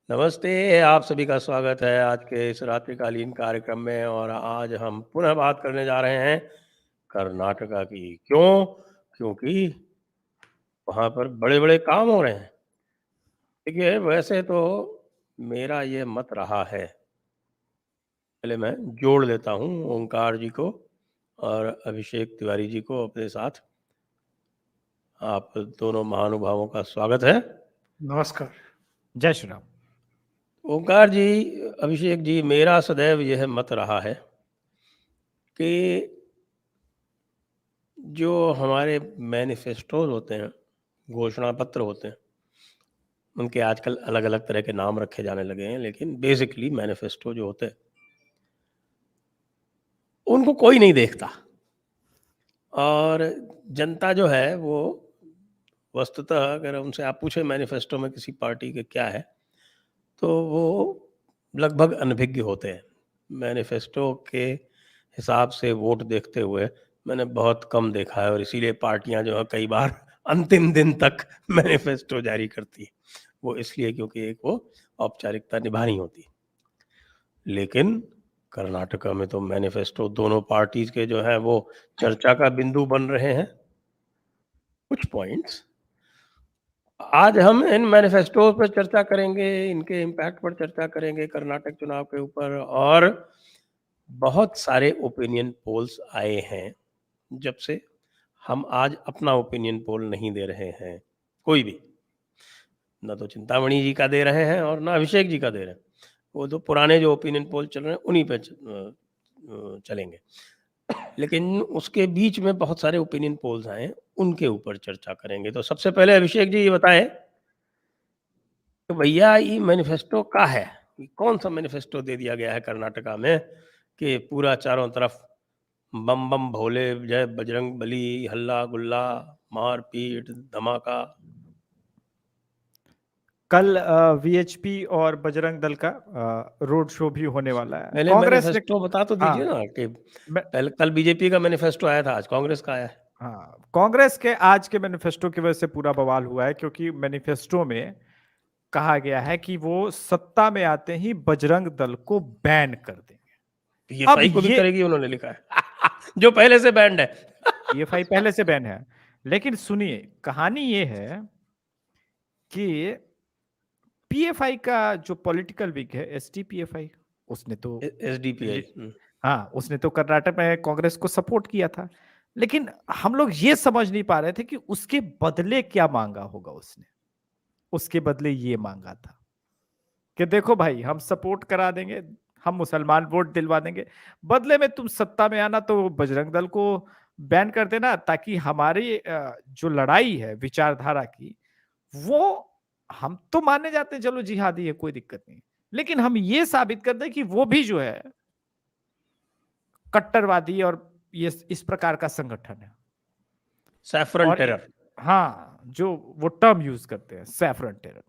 नमस्ते, आप सभी का स्वागत है आज के इस रात्रिकालीन कार्यक्रम में और आज हम पुनः बात करने जा रहे हैं कर्नाटका की। क्यों? क्योंकि वहाँ पर बड़े-बड़े काम हो रहे हैं। देखिए, वैसे तो मेरा ये मत रहा है, पहले मैं जोड़ लेता हूँ ओंकार जी को और अभिषेक तिवारी जी को अपने साथ। आप दोनों महानुभावों का स्वागत है। नमस्कार। जय श्री राम। ओंकार जी, अभिषेक जी, मेरा सदैव यह मत रहा है कि जो हमारे मैनिफेस्टोज होते हैं, घोषणा पत्र होते हैं, उनके आजकल अलग-अलग तरह के नाम रखे जाने लगे हैं, लेकिन बेसिकली मैनिफेस्टो जो होते हैं, उनको कोई नहीं देखता। और जनता जो है वो वस्तुतः अगर उनसे आप पूछें मैनिफेस्टो में किसी पार्टी के क्या है, तो वो लगभग अनभिज्ञ होते हैं। मैनिफेस्टो के हिसाब से वोट देखते हुए मैंने बहुत कम देखा है और इसीलिए पार्टियां जो है कई बार अंतिम दिन तक मैनिफेस्टो जारी करती है। वो इसलिए क्योंकि एक वो औपचारिकता निभानी होती है। लेकिन कर्नाटका में तो मैनिफेस्टो दोनों पार्टीज के जो है वो चर्चा का बिंदु बन रहे हैं। कुछ पॉइंट्स आज हम इन मैनिफेस्टो पर चर्चा करेंगे, इनके इम्पैक्ट पर चर्चा करेंगे कर्नाटक चुनाव के ऊपर। और बहुत सारे ओपिनियन पोल्स आए हैं जब से हम आज अपना ओपिनियन पोल नहीं दे रहे हैं कोई भी, ना तो चिंतामणि जी का दे रहे हैं और ना अभिषेक जी का दे रहे हैं। वो तो पुराने जो ओपिनियन पोल चल रहे हैं उन्हीं पे चलेंगे। लेकिन उसके बीच में बहुत सारे ओपिनियन पोल्स आए हैं, उनके ऊपर चर्चा करेंगे। तो सबसे पहले अभिषेक जी ये बताएं कि भैया ये मैनिफेस्टो का है, कौन सा मैनिफेस्टो दे दिया गया है कर्नाटका में कि पूरा चारों तरफ बम बम भोले, जय बजरंग बली, हल्ला गुल्ला, मारपीट, धमाका। कल वीएचपी और बजरंग दल का रोड शो भी होने वाला है। पहले कांग्रेस ने मैनिफेस्टो बता तो दीजिए ना कि पहले कल बीजेपी का मैनिफेस्टो आया था, आज कांग्रेस का आया है। हाँ, कांग्रेस के आज के मैनिफेस्टो की वजह से पूरा बवाल हुआ है, क्योंकि मैनिफेस्टो में कहा गया है कि वो सत्ता में आते ही बजरंग दल को बैन कर देंगे। पीएफआई को भी करेगी उन्होंने लिखा है जो पहले से बैंड है। पीएफआई पहले से बैन है, लेकिन सुनिए, कहानी ये है कि पीएफआई का जो पॉलिटिकल विंग है, एसडीपीएफआई, उसने तो एसडीपीआई, हाँ, उसने तो कर्नाटक में कांग्रेस को सपोर्ट किया था। लेकिन हम लोग ये समझ नहीं पा रहे थे कि उसके बदले क्या मांगा होगा उसने। उसके बदले ये मांगा था कि देखो भाई, हम सपोर्ट करा देंगे, हम मुसलमान वोट दिलवा देंगे, बदले में तुम सत्ता में आना तो बजरंग दल को बैन कर देना, ताकि हमारी जो लड़ाई है विचारधारा की, वो हम तो माने जाते हैं, चलो जिहादी है, कोई दिक्कत नहीं, लेकिन हम ये साबित कर दें कि वो भी जो है कट्टरवादी और ये इस प्रकार का संगठन है। सैफरन और टेरर। हाँ, जो वो टर्म यूज करते हैं, सैफरन टेरर।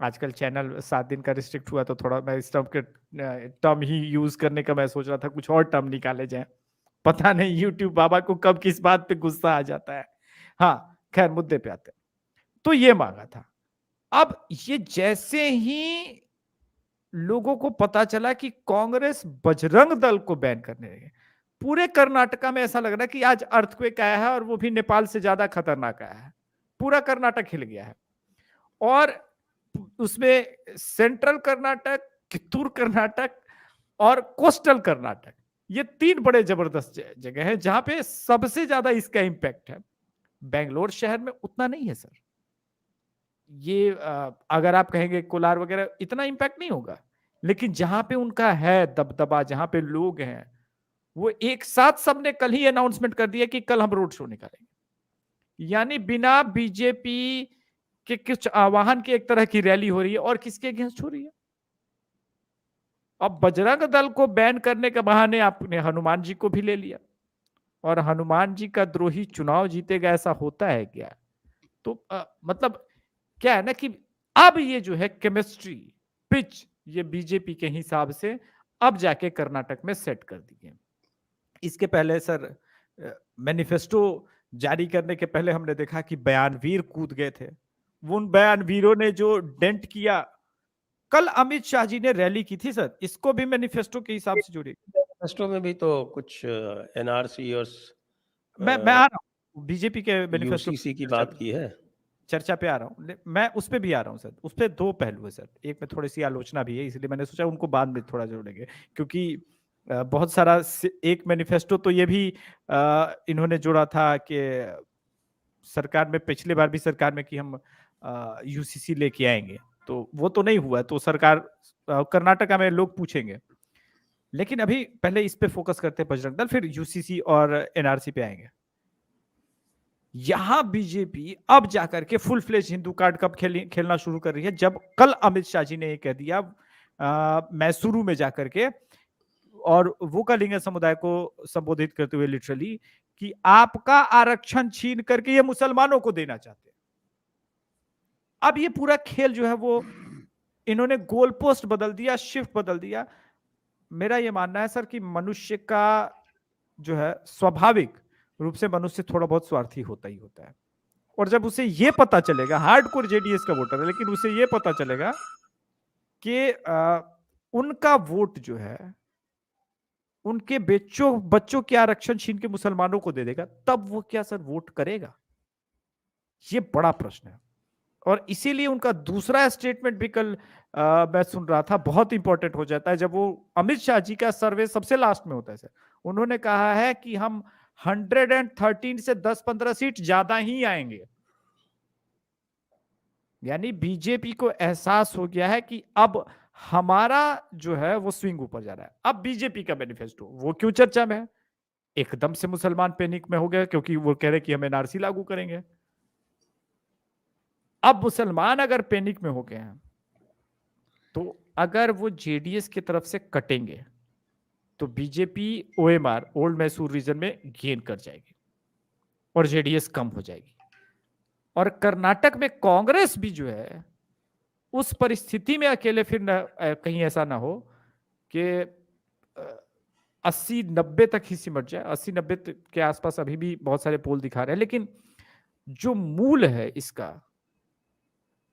आजकल चैनल 7 दिन का रिस्ट्रिक्ट हुआ तो थोड़ा मैं इस टर्म ही यूज करने का मैं सोच रहा था, कुछ और टर्म निकाले जाए। पता नहीं यूट्यूब बाबा को कब किस बात पे गुस्सा आ जाता है। हाँ, खैर मुद्दे पे आते हैं। तो ये मांगा था। अब ये जैसे ही लोगों को पता चला कि कांग्रेस बजरंग दल को बैन करने लगे, पूरे कर्नाटका में ऐसा लग रहा है कि आज अर्थक्वेक आया है, और वो भी नेपाल से ज्यादा खतरनाक आया है। पूरा कर्नाटक हिल गया है, और उसमें सेंट्रल कर्नाटक, कित्तूर कर्नाटक और कोस्टल कर्नाटक, ये 3 बड़े जबरदस्त जगह है जहां पे सबसे ज्यादा इसका इंपैक्ट है। बेंगलोर शहर में उतना नहीं है सर। ये अगर आप कहेंगे कोलार वगैरह, इतना इंपैक्ट नहीं होगा, लेकिन जहां पे उनका है दबदबा, जहां पे लोग हैं, वो एक साथ सबने कल ही अनाउंसमेंट कर दिया कि कल हम रोड शो निकालेंगे। यानी बिना बीजेपी के कुछ आह्वान की एक तरह की रैली हो रही है, और किसके अगेंस्ट हो रही है? अब बजरंग दल को बैन करने के बहाने आपने हनुमान जी को भी ले लिया, और हनुमान जी का द्रोही चुनाव जीतेगा, ऐसा होता है क्या? तो मतलब क्या है ना कि अब ये जो है केमिस्ट्री पिच, ये बीजेपी के हिसाब से अब जाके कर्नाटक में सेट कर दी है। इसके पहले सर, मैनिफेस्टो जारी करने के पहले हमने देखा कि बयानवीर कूद गए थे। उन बयानवीरों ने जो डेंट किया कल अमित शाह जी ने रैली की थी सर, इसको भी मैनिफेस्टो के हिसाब से जोड़िए। मैनिफेस्टो में भी तो कुछ एनआरसी और मैं आ रहा हूँ, बीजेपी के मैनिफेस्टो यूसीसी की चर्चा बात की है। चर्चा पे आ रहा हूँ, मैं उस पे भी आ रहा हूँ सर। उस पे दो पहलू है सर, एक में थोड़ी सी आलोचना भी है, इसलिए मैंने सोचा उनको बाद में थोड़ा जोड़ेंगे, क्योंकि बहुत सारा एक मैनिफेस्टो तो ये भी इन्होंने जोड़ा था कि सरकार में, पिछले बार भी सरकार में, कि हम यूसीसी लेके आएंगे, तो वो तो नहीं हुआ। तो सरकार कर्नाटका में लोग पूछेंगे, लेकिन अभी पहले इस पे फोकस करते हैं बजरंग दल, फिर यूसीसी और एनआरसी पे आएंगे। यहां बीजेपी अब जाकर के फुल फ्लेज हिंदू कार्ड कब खेलना शुरू कर रही है, जब कल अमित शाह जी ने ये कह दिया मैसूरू में जाकर के, और वोकालिंग समुदाय को संबोधित करते हुए लिटरली, कि आपका आरक्षण छीन करके ये मुसलमानों को देना चाहते हैं। अब ये पूरा खेल जो है वो इन्होंने गोल पोस्ट बदल दिया, शिफ्ट बदल दिया। मेरा ये मानना है सर कि मनुष्य का जो है स्वाभाविक रूप से मनुष्य थोड़ा बहुत स्वार्थी होता ही होता है, और जब उसे ये पता चलेगा, हार्डकोर जेडीएस का वोटर है, लेकिन उसे ये पता चलेगा कि उनका वोट जो है उनके बच्चों के आरक्षण छीन के मुसलमानों को दे देगा, तब वो क्या सर वोट करेगा? ये बड़ा प्रश्न है। और इसीलिए उनका दूसरा स्टेटमेंट भी कल मैं सुन रहा था, बहुत इंपॉर्टेंट हो जाता है, जब वो अमित शाह जी का सर्वे सबसे लास्ट में होता है सर। उन्होंने कहा है कि हम 113 से 10-15 सीट ज्यादा ही आएंगे। यानी बीजेपी को एहसास हो गया है कि अब हमारा जो है वो स्विंग ऊपर जा रहा है। अब बीजेपी का मैनिफेस्टो वो क्यों चर्चा में है? एकदम से मुसलमान पैनिक में हो गया, क्योंकि वो कह रहे कि हम एनआरसी लागू करेंगे। अब मुसलमान अगर पैनिक में हो गए हैं, तो अगर वो जेडीएस की तरफ से कटेंगे, तो BJP OMR, old Mysore region में गेन कर जाएगी और जेडीएस कम हो जाएगी। और कर्नाटक में कांग्रेस भी जो है उस परिस्थिति में अकेले फिर कहीं ऐसा ना हो कि 80-90 तक ही सिमट जाए। 80-90 के आसपास अभी भी बहुत सारे पोल दिखा रहे हैं, लेकिन जो मूल है इसका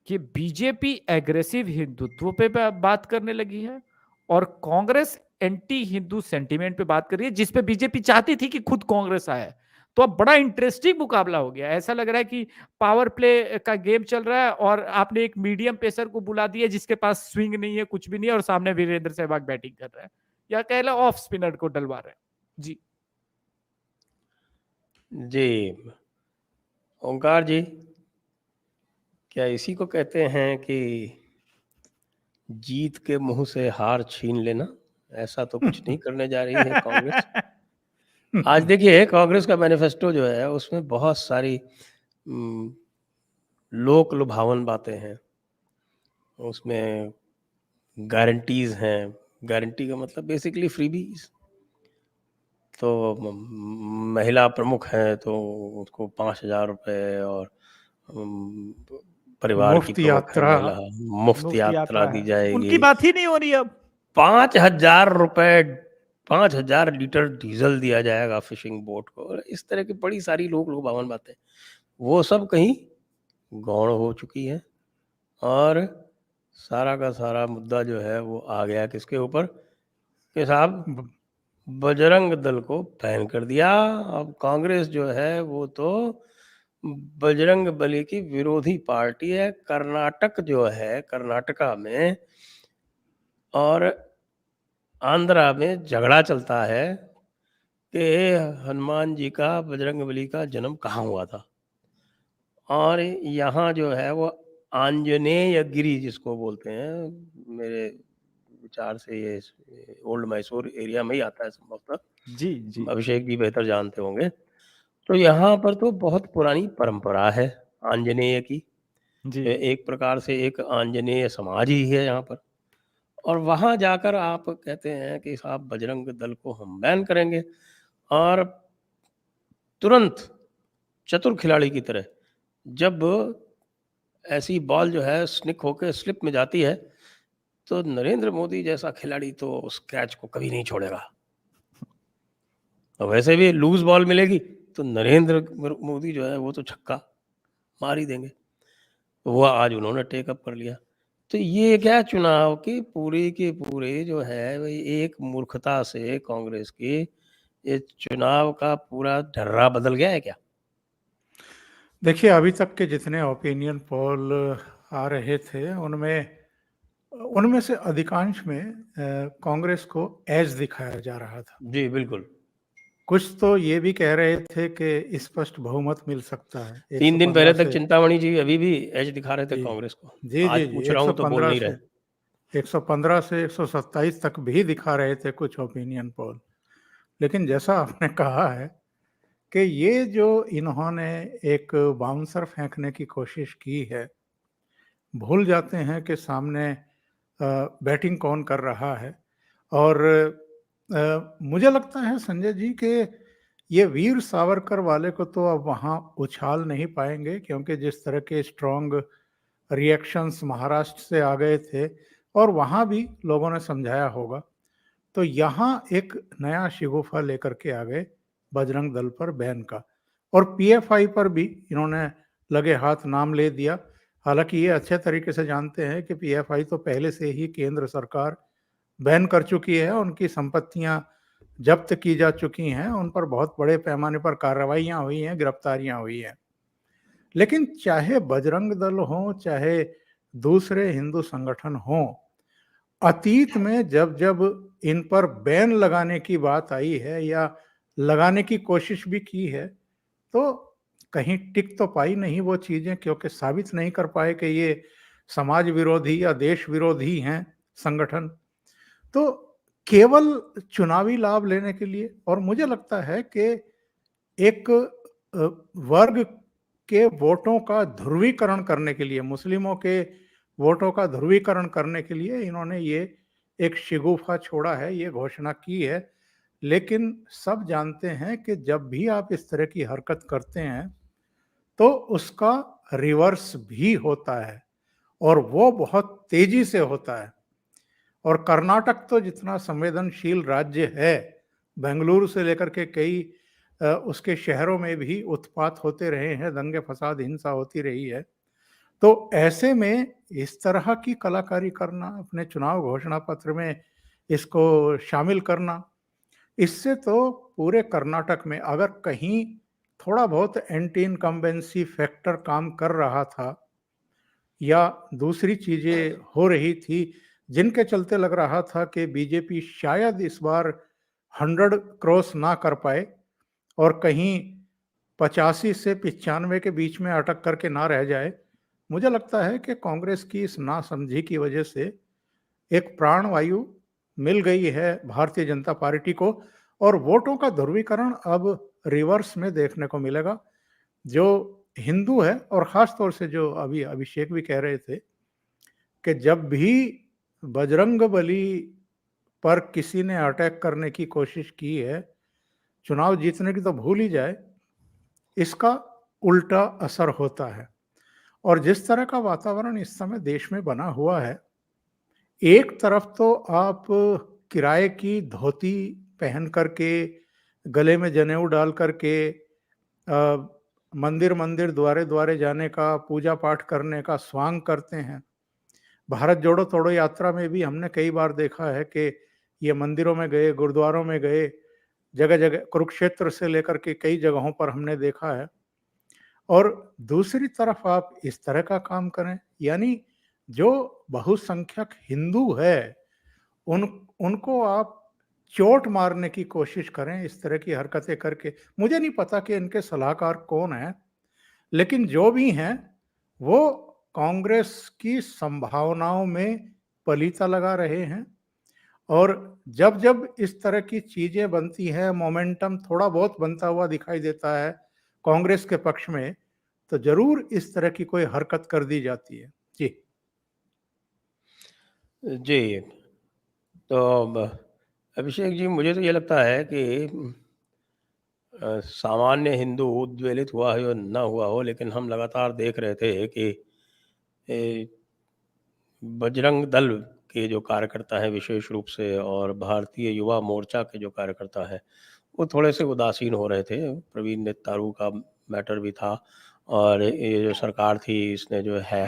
कि बीजेपी एग्रेसिव हिंदुत्व पे बात करने लगी है और कांग्रेस एंटी हिंदू सेंटीमेंट पे बात कर रही है, जिसपे बीजेपी चाहती थी कि खुद कांग्रेस आए। तो अब बड़ा इंटरेस्टिंग मुकाबला हो गया। ऐसा लग रहा है कि पावर प्ले का गेम चल रहा है और आपने एक मीडियम पेसर को बुला दिया जिसके पास स्विंग नहीं है, कुछ भी नहीं है, और सामने वीरेंद्र सहवाग बैटिंग कर रहा है, या कह लो ऑफ स्पिनर को डलवा रहे हैं। जी जी ओंकार जी, क्या इसी को कहते हैं कि जीत के मुंह से हार छीन लेना? ऐसा तो कुछ नहीं करने जा रही है कांग्रेस। आज देखिए कांग्रेस का मैनिफेस्टो जो है उसमें बहुत सारी लोक लुभावन बातें हैं। उसमें गारंटीज हैं। गारंटी का मतलब बेसिकली फ्रीबीज। तो महिला प्रमुख हैं तो उसको 5,000 रुपये, और परिवार की मुफ्त प्रमुख है यात्रा, महिला, मुफ्त यात्रा दी है, जाएगी। उनकी बात ही नहीं हो रही अब। 5,000 रुपये, 5,000 लीटर डीजल दिया जाएगा फिशिंग बोट को, और इस तरह की बड़ी सारी लोग लुभावन बातें, वो सब कहीं गौण हो चुकी है। और सारा का सारा मुद्दा जो है वो आ गया किसके ऊपर कि साहब बजरंग दल को बैन कर दिया। अब कांग्रेस जो है वो तो बजरंग बली की विरोधी पार्टी है। कर्नाटक जो है, कर्नाटका में और आंध्रा में झगड़ा चलता है कि हनुमान जी का, बजरंग बली का जन्म कहाँ हुआ था। और यहाँ जो है वो आंजनेय गिरी जिसको बोलते हैं, मेरे विचार से ये ओल्ड मैसूर एरिया में ही आता है संभवतः। जी जी अभिषेक जी बेहतर जानते होंगे। तो यहाँ पर तो बहुत पुरानी परंपरा है आंजनेय की। जी एक प्रकार से एक आंजनेय समाज ही है यहाँ पर। और वहाँ जाकर आप कहते हैं कि साहब बजरंग दल को हम बैन करेंगे, और तुरंत चतुर खिलाड़ी की तरह जब ऐसी बॉल जो है स्निक होकर स्लिप में जाती है, तो नरेंद्र मोदी जैसा खिलाड़ी तो उस कैच को कभी नहीं छोड़ेगा। और वैसे भी लूज बॉल मिलेगी तो नरेंद्र मोदी जो है वो तो छक्का मार ही देंगे। तो वो आज उन्होंने टेकअप कर लिया। तो ये क्या चुनाव के पूरे जो है वही एक मूर्खता से कांग्रेस की ये चुनाव का पूरा ढर्रा बदल गया है क्या? देखिए, अभी तक के जितने ओपिनियन पोल आ रहे थे उनमें उनमें से अधिकांश में कांग्रेस को एज दिखाया जा रहा था। जी, बिल्कुल। कुछ तो ये भी कह रहे थे कि स्पष्ट बहुमत मिल सकता है 3 दिन 115 पहले तक से। चिंतामणि जी अभी भी एज दिखा रहे थे जी कांग्रेस को। जी आज जी जी पूछ रहा हूँ तो बोल 115 नहीं से रहे। 115 से 127 तक भी दिखा रहे थे कुछ ओपिनियन पोल। लेकिन जैसा आपने कहा है कि ये जो इन्होंने एक बाउंसर फेंकने की कोशिश की है, भूल जाते हैं कि सामने बैटिंग कौन कर रहा है। और मुझे लगता है संजय जी कि ये वीर सावरकर वाले को तो अब वहाँ उछाल नहीं पाएंगे, क्योंकि जिस तरह के स्ट्रॉन्ग रिएक्शंस महाराष्ट्र से आ गए थे और वहाँ भी लोगों ने समझाया होगा, तो यहाँ एक नया शिगुफा लेकर के आ गए बजरंग दल पर बैन का। और पीएफआई पर भी इन्होंने लगे हाथ नाम ले दिया। हालांकि ये अच्छे तरीके से जानते हैं कि पीएफआई तो पहले से ही केंद्र सरकार बैन कर चुकी है, उनकी संपत्तियां जब्त की जा चुकी हैं, उन पर बहुत बड़े पैमाने पर कार्रवाइयां हुई हैं, गिरफ्तारियां हुई हैं। लेकिन चाहे बजरंग दल हो, चाहे दूसरे हिंदू संगठन हो, अतीत में जब जब इन पर बैन लगाने की बात आई है या लगाने की कोशिश भी की है, तो कहीं टिक तो पाई नहीं वो चीजें, क्योंकि साबित नहीं कर पाए कि ये समाज विरोधी या देश विरोधी हैं संगठन। तो केवल चुनावी लाभ लेने के लिए, और मुझे लगता है कि एक वर्ग के वोटों का ध्रुवीकरण करने के लिए, मुस्लिमों के वोटों का ध्रुवीकरण करने के लिए इन्होंने ये एक शिगुफा छोड़ा है, ये घोषणा की है। लेकिन सब जानते हैं कि जब भी आप इस तरह की हरकत करते हैं तो उसका रिवर्स भी होता है, और वो बहुत तेजी से होता है। और कर्नाटक तो जितना संवेदनशील राज्य है, बेंगलुरु से लेकर के कई उसके शहरों में भी उत्पात होते रहे हैं, दंगे फसाद हिंसा होती रही है। तो ऐसे में इस तरह की कलाकारी करना, अपने चुनाव घोषणा पत्र में इसको शामिल करना, इससे तो पूरे कर्नाटक में अगर कहीं थोड़ा बहुत एंटी इनकम्बेंसी फैक्टर काम कर रहा था या दूसरी चीजें हो रही थी जिनके चलते लग रहा था कि बीजेपी शायद इस बार 100 क्रॉस ना कर पाए और कहीं 85 से 95 के बीच में अटक करके ना रह जाए, मुझे लगता है कि कांग्रेस की इस नासमझी की वजह से एक प्राणवायु मिल गई है भारतीय जनता पार्टी को, और वोटों का ध्रुवीकरण अब रिवर्स में देखने को मिलेगा। जो हिंदू है, और खास तौर से जो अभी अभिषेक भी कह रहे थे कि जब भी बजरंगबली पर किसी ने अटैक करने की कोशिश की है, चुनाव जीतने की तो भूल ही जाए, इसका उल्टा असर होता है। और जिस तरह का वातावरण इस समय देश में बना हुआ है, एक तरफ तो आप किराए की धोती पहन करके, गले में जनेऊ डाल करके मंदिर मंदिर द्वारे द्वारे जाने का, पूजा पाठ करने का स्वांग करते हैं। भारत जोड़ो तोड़ो यात्रा में भी हमने कई बार देखा है कि ये मंदिरों में गए, गुरुद्वारों में गए, जगह जगह कुरुक्षेत्र से लेकर के कई जगहों पर हमने देखा है। और दूसरी तरफ आप इस तरह का काम करें, यानी जो बहुसंख्यक हिंदू है उन उनको आप चोट मारने की कोशिश करें इस तरह की हरकतें करके। मुझे नहीं पता कि इनके सलाहकार कौन हैं, लेकिन जो भी हैं वो कांग्रेस की संभावनाओं में पलीता लगा रहे हैं। और जब जब इस तरह की चीजें बनती हैं, मोमेंटम थोड़ा बहुत बनता हुआ दिखाई देता है कांग्रेस के पक्ष में, तो जरूर इस तरह की कोई हरकत कर दी जाती है। जी जी, तो अभिषेक जी मुझे तो ये लगता है कि सामान्य हिंदू उद्वेलित हुआ हो या ना हुआ हो, लेकिन हम लगातार देख रहे थे कि ए, बजरंग दल के जो कार्यकर्ता हैं विशेष रूप से, और भारतीय युवा मोर्चा के जो कार्यकर्ता हैं, वो थोड़े से उदासीन हो रहे थे। प्रवीण नेतारू का मैटर भी था, और ये जो सरकार थी इसने जो है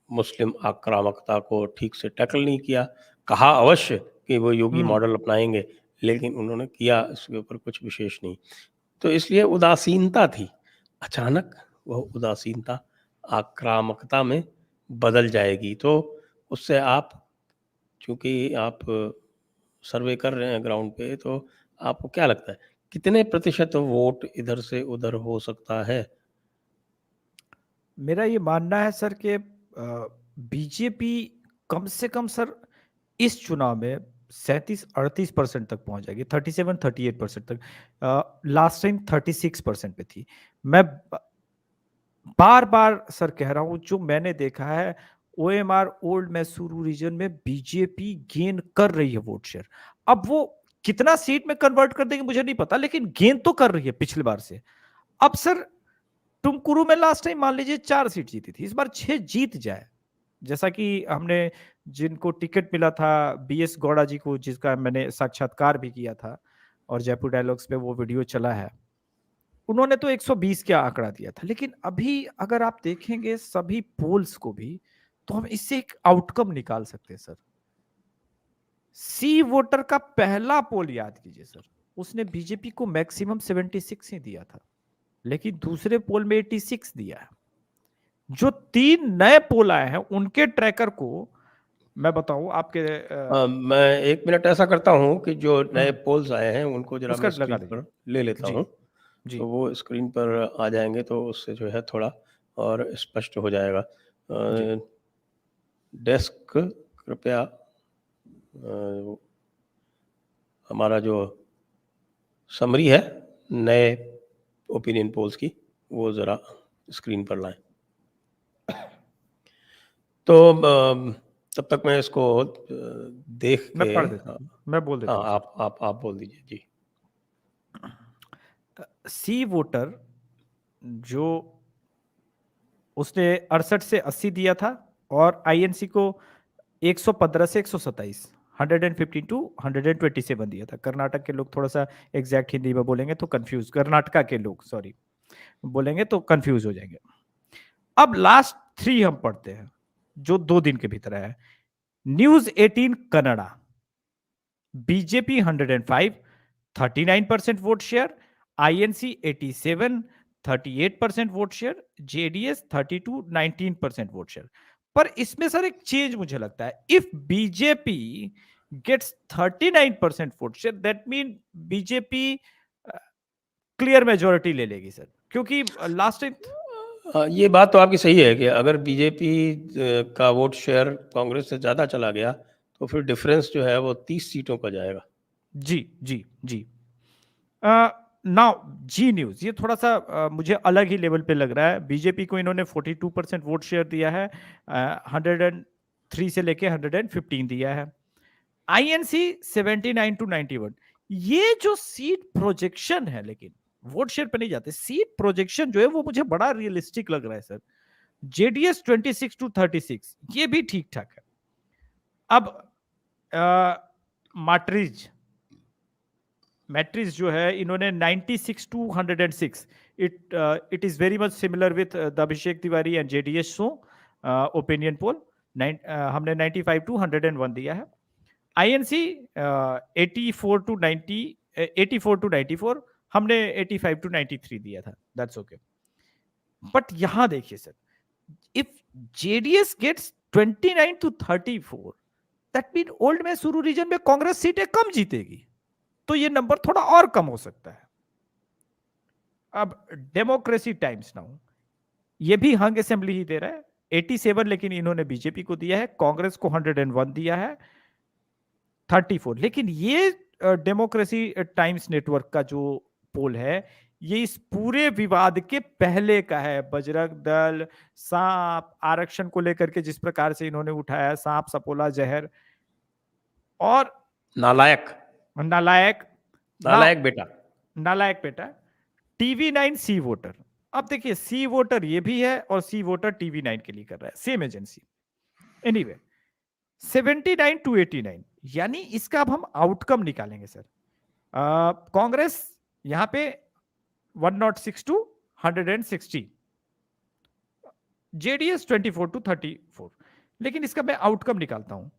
मुस्लिम आक्रामकता को ठीक से टैकल नहीं किया। कहा अवश्य कि वो योगी मॉडल अपनाएंगे, लेकिन उन्होंने किया इसके ऊपर कुछ विशेष नहीं। तो इसलिए उदासीनता थी। अचानक वह उदासीनता आक्रामकता में बदल जाएगी। तो उससे आप, चूंकि आप सर्वे कर रहे हैं ग्राउंड पे, तो आपको क्या लगता है कितने प्रतिशत वोट इधर से उधर हो सकता है? मेरा ये मानना है सर कि बीजेपी कम से कम सर इस चुनाव में 37-38% तक पहुंच जाएगी, 37-38% तक। लास्ट टाइम 36% पे थी। मैं बार बार सर कह रहा हूं, जो मैंने देखा है ओएमआर ओल्ड मैसूरू रीजन में बीजेपी गेन कर रही है वोट शेयर। अब वो कितना सीट में कन्वर्ट कर देंगे मुझे नहीं पता, लेकिन गेन तो कर रही है पिछली बार से। अब सर टुमकुरू में लास्ट टाइम मान लीजिए 4 सीट जीती थी, इस बार 6 जीत जाए, जैसा कि हमने जिनको टिकट मिला था बीएस गौड़ा जी को, जिसका मैंने साक्षात्कार भी किया था और जयपुर डायलॉग्स पे वो वीडियो चला है, उन्होंने तो 120 का आंकड़ा दिया था। लेकिन अभी अगर आप देखेंगे सभी पोल्स को भी, तो हम इससे एक आउटकम निकाल सकते हैं सर। सी वोटर का पहला पोल याद कीजिए सर, उसने बीजेपी को मैक्सिमम 76 ही दिया था, लेकिन दूसरे पोल में 86 दिया है। जो 3 नए पोल आए हैं उनके ट्रैकर को मैं बताऊं आपके मैं 1 मिनट ऐसा करता हूं कि जो नए पोल्स आए हैं उनको जरा उसका मैं लगा स्क्रीन पर ले लेता हूं, जी तो वो स्क्रीन पर आ जाएंगे, तो उससे जो है थोड़ा और स्पष्ट हो जाएगा। डेस्क कृपया हमारा जो समरी है नए ओपिनियन पोल्स की, वो ज़रा स्क्रीन पर लाएं। तो तब तक मैं इसको देख मैं के, पढ़ देता हूं, मैं बोल देता हाँ, हूं। आप बोल दीजिए जी। सी वोटर जो उसने 68 से 80 दिया था, और आईएनसी को 115 से 127, 115 टू 127 दिया था। कर्नाटक के लोग थोड़ा सा एग्जैक्ट हिंदी में बोलेंगे तो कंफ्यूज, कर्नाटका के लोग सॉरी बोलेंगे तो कंफ्यूज हो जाएंगे। अब लास्ट 3 हम पढ़ते हैं जो 2 दिन के भीतर है। News 18 Kannada, BJP 105, 39% vote share, INC 87, 38% vote share, JDS 32, 19% vote share. पर इसमें सर एक चेंज मुझे लगता है, if BJP gets 39% vote share, that mean BJP clear majority ले लेगी सर, क्योंकि लास्ट टाइम ये बात तो आपकी सही है कि अगर बीजेपी का वोट शेयर कांग्रेस से ज़्यादा चला गया, तो फिर डिफरेंस जो है वो 30 सीटों का जाएगा। जी जी जी। नाउ जी न्यूज, ये थोड़ा सा मुझे अलग ही लेवल पे लग रहा है। बीजेपी को इन्होंने 42% वोट शेयर दिया है, 103 से लेके 115 दिया है। INC 79 to 91। ये जो सीट प्रोजेक्शन है, लेकिन वोट शेयर पे नहीं जाते, सीट प्रोजेक्शन जो है वो मुझे बड़ा रियलिस्टिक लग रहा है सर। जेडीएस 26 टू 36, ये भी ठीक ठाक है। अब मैट्रिक्स जो है इन्होंने 96 to 106, it is very much similar with the Abhishek Tiwari and JDS show opinion poll. हमने 95 टू 101 दिया है। आईएनसी 84 टू 90, 84 टू 94, हमने 85 टू 93 दिया था, दैट्स ओके। बट यहां देखिए sir, if JDS gets 29 to 34, that mean old Mysuru region में कांग्रेस सीटें कम जीतेगी, तो ये नंबर थोड़ा और कम हो सकता है। अब डेमोक्रेसी टाइम्स नाउ, ये भी हंग असेंबली ही दे रहा है 87, लेकिन इन्होंने बीजेपी को दिया है, कांग्रेस को 101 दिया है, 34। लेकिन ये डेमोक्रेसी टाइम्स नेटवर्क का जो पोल है, ये इस पूरे विवाद के पहले का है। बजरंग दल, सांप, आरक्षण को लेकर के जिस प्रकार से इन्होंने उठाया, सांप सपोला जहर, और नालायक नालायक नालायक बेटा। टीवी 9 सी वोटर। अब देखिए सी वोटर ये भी है और सी वोटर टीवी 9 के लिए कर रहा है, सेम एजेंसी। एनीवे 79 टू 89, यानी इसका अब हम आउटकम निकालेंगे सर। कांग्रेस यहां पे 106 टू 160, जेडीएस 24 टू 34। लेकिन इसका मैं आउटकम निकालता हूं।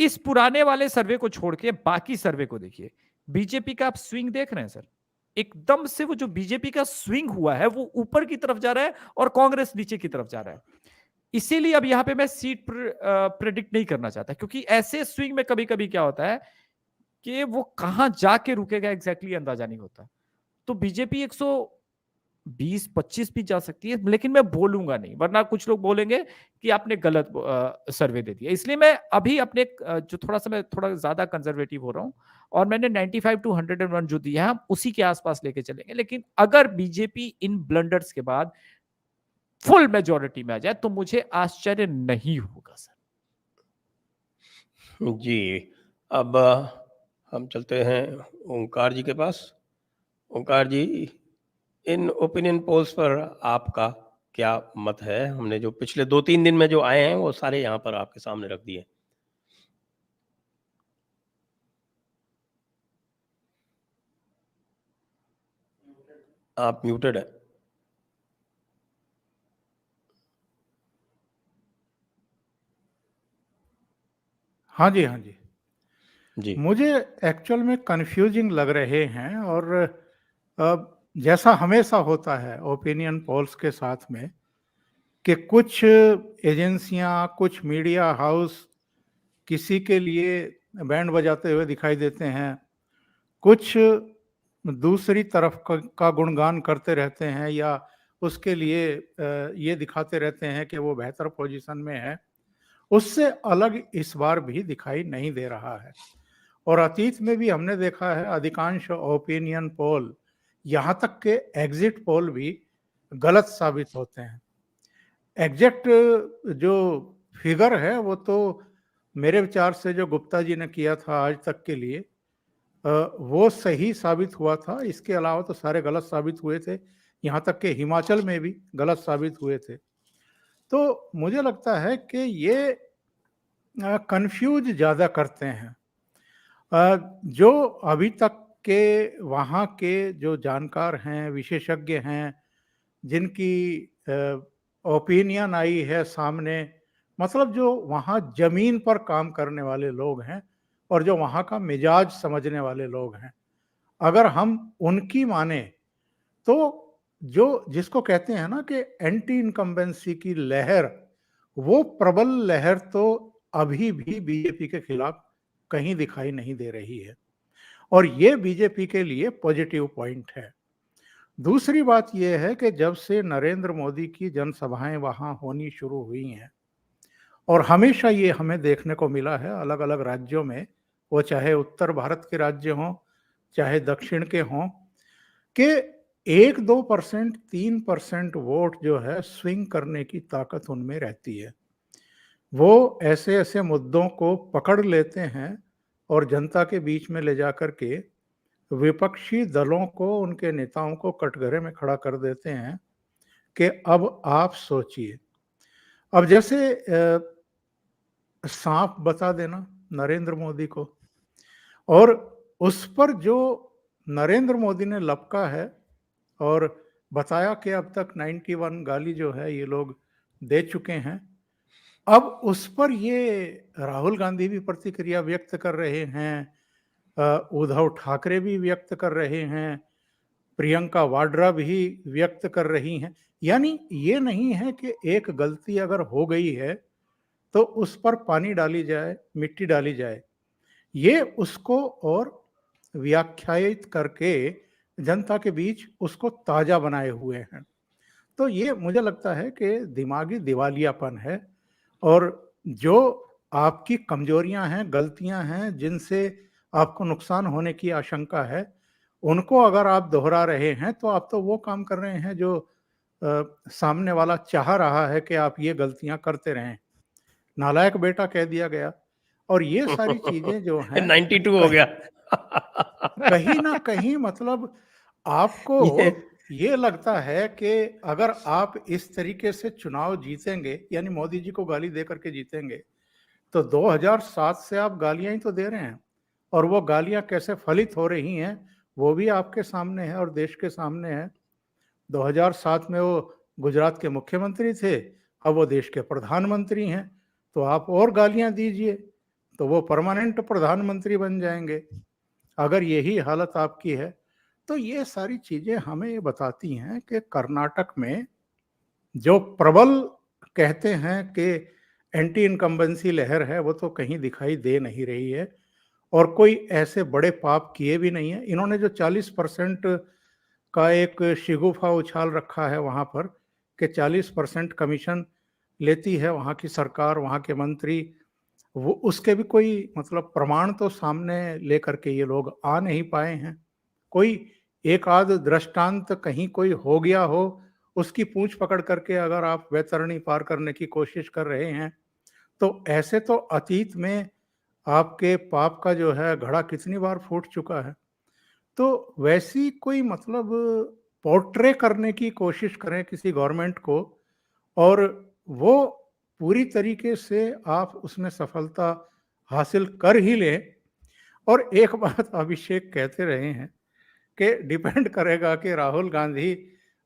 इस पुराने वाले सर्वे को छोड़ के बाकी सर्वे को देखिए, बीजेपी का आप स्विंग देख रहे हैं सर, एकदम से वो जो बीजेपी का स्विंग हुआ है वो ऊपर की तरफ जा रहा है और कांग्रेस नीचे की तरफ जा रहा है। इसीलिए अब यहां पे मैं सीट प्रेडिक्ट नहीं करना चाहता, क्योंकि ऐसे स्विंग में कभी कभी क्या होता है कि वो कहां जाके रुकेगा एग्जैक्टली अंदाजा नहीं होता। तो बीजेपी 120-25 भी जा सकती है, लेकिन मैं बोलूंगा नहीं, वरना कुछ लोग बोलेंगे कि आपने गलत सर्वे दे दिया। इसलिए मैं अभी अपने जो थोड़ा सा मैं थोड़ा ज्यादा कंजर्वेटिव हो रहा हूं, और मैंने 95 to 101 जो दिया है हम उसी के आसपास लेके चलेंगे। लेकिन अगर बीजेपी इन ब्लंडर्स के बाद फुल मेजोरिटी में आ जाए तो मुझे आश्चर्य नहीं होगा सर। जी, अब हम चलते हैं ओंकार जी के पास। ओंकार जी, इन ओपिनियन पोल्स पर आपका क्या मत है? हमने जो पिछले 2-3 दिन में जो आए हैं वो सारे यहाँ पर आपके सामने रख दिए। आप म्यूटेड है। हाँ जी, हाँ जी। जी। मुझे एक्चुअल में कंफ्यूजिंग लग रहे हैं, और जैसा हमेशा होता है ओपिनियन पोल्स के साथ में, कि कुछ एजेंसियां, कुछ मीडिया हाउस किसी के लिए बैंड बजाते हुए दिखाई देते हैं, कुछ दूसरी तरफ का गुणगान करते रहते हैं, या उसके लिए ये दिखाते रहते हैं कि वो बेहतर पोजीशन में है। उससे अलग इस बार भी दिखाई नहीं दे रहा है। और अतीत में भी हमने देखा है अधिकांश ओपिनियन पोल, यहाँ तक के एग्जिट पोल भी गलत साबित होते हैं। एग्जैक्ट जो फिगर है वो तो मेरे विचार से जो गुप्ता जी ने किया था आज तक के लिए, वो सही साबित हुआ था। इसके अलावा तो सारे गलत साबित हुए थे, यहाँ तक कि हिमाचल में भी गलत साबित हुए थे। तो मुझे लगता है कि ये कंफ्यूज ज़्यादा करते हैं। जो अभी तक के वहाँ के जो जानकार हैं, विशेषज्ञ हैं, जिनकी ओपिनियन आई है सामने, मतलब जो वहाँ ज़मीन पर काम करने वाले लोग हैं और जो वहाँ का मिजाज समझने वाले लोग हैं, अगर हम उनकी माने तो जो जिसको कहते हैं ना कि एंटी इनकम्बेंसी की लहर, वो प्रबल लहर तो अभी भी बीजेपी के खिलाफ कहीं दिखाई नहीं दे रही है, और ये बीजेपी के लिए पॉजिटिव पॉइंट है। दूसरी बात यह है कि जब से नरेंद्र मोदी की जनसभाएं वहां होनी शुरू हुई हैं, और हमेशा ये हमें देखने को मिला है अलग अलग राज्यों में, वो चाहे उत्तर भारत के राज्य हों चाहे दक्षिण के हों, कि 1-2%, 3% वोट जो है स्विंग करने की ताकत उनमें रहती है। वो ऐसे ऐसे मुद्दों को पकड़ लेते हैं और जनता के बीच में ले जाकर के विपक्षी दलों को, उनके नेताओं को कटघरे में खड़ा कर देते हैं कि अब आप सोचिए। अब जैसे सांप बता देना नरेंद्र मोदी को, और उस पर जो नरेंद्र मोदी ने लपका है और बताया कि अब तक 91 गाली जो है ये लोग दे चुके हैं, अब उस पर ये राहुल गांधी भी प्रतिक्रिया व्यक्त कर रहे हैं, उद्धव ठाकरे भी व्यक्त कर रहे हैं, प्रियंका वाड्रा भी व्यक्त कर रही हैं। यानी ये नहीं है कि एक गलती अगर हो गई है तो उस पर पानी डाली जाए, मिट्टी डाली जाए। ये उसको और व्याख्यायित करके जनता के बीच उसको ताजा बनाए हुए हैं। तो ये मुझे लगता है कि दिमागी दिवालियापन है, और जो आपकी कमजोरियां हैं, गलतियां हैं, जिनसे आपको नुकसान होने की आशंका है, उनको अगर आप दोहरा रहे हैं तो आप तो वो काम कर रहे हैं जो सामने वाला चाह रहा है कि आप ये गलतियां करते रहें। नालायक बेटा कह दिया गया, और ये सारी चीजें जो हैं 92 हो गया। कहीं ना कहीं मतलब आपको ये ये लगता है कि अगर आप इस तरीके से चुनाव जीतेंगे, यानी मोदी जी को गाली दे करके जीतेंगे, तो 2007 से आप गालियां ही तो दे रहे हैं, और वो गालियां कैसे फलित हो रही हैं वो भी आपके सामने है और देश के सामने है। 2007 में वो गुजरात के मुख्यमंत्री थे, अब वो देश के प्रधानमंत्री हैं। तो आप और गालियां दीजिए, तो वो परमानेंट प्रधानमंत्री बन जाएंगे। अगर यही हालत आपकी है, तो ये सारी चीजें हमें ये बताती हैं कि कर्नाटक में जो प्रबल कहते हैं कि एंटी इनकम्बेंसी लहर है, वो तो कहीं दिखाई दे नहीं रही है, और कोई ऐसे बड़े पाप किए भी नहीं है। इन्होंने जो 40% का एक शिगुफा उछाल रखा है वहां पर, कि 40% कमीशन लेती है वहां की सरकार, वहां के मंत्री, वो उसके भी कोई मतलब प्रमाण तो सामने लेकर के ये लोग आ नहीं पाए हैं। कोई एक आध दृष्टांत कहीं कोई हो गया हो, उसकी पूंछ पकड़ करके अगर आप वैतरणी पार करने की कोशिश कर रहे हैं, तो ऐसे तो अतीत में आपके पाप का जो है घड़ा कितनी बार फूट चुका है। तो वैसी कोई मतलब पोर्ट्रे करने की कोशिश करें किसी गवर्नमेंट को, और वो पूरी तरीके से आप उसमें सफलता हासिल कर ही लें। और एक बात अभिषेक कहते रहे हैं कि डिपेंड करेगा कि राहुल गांधी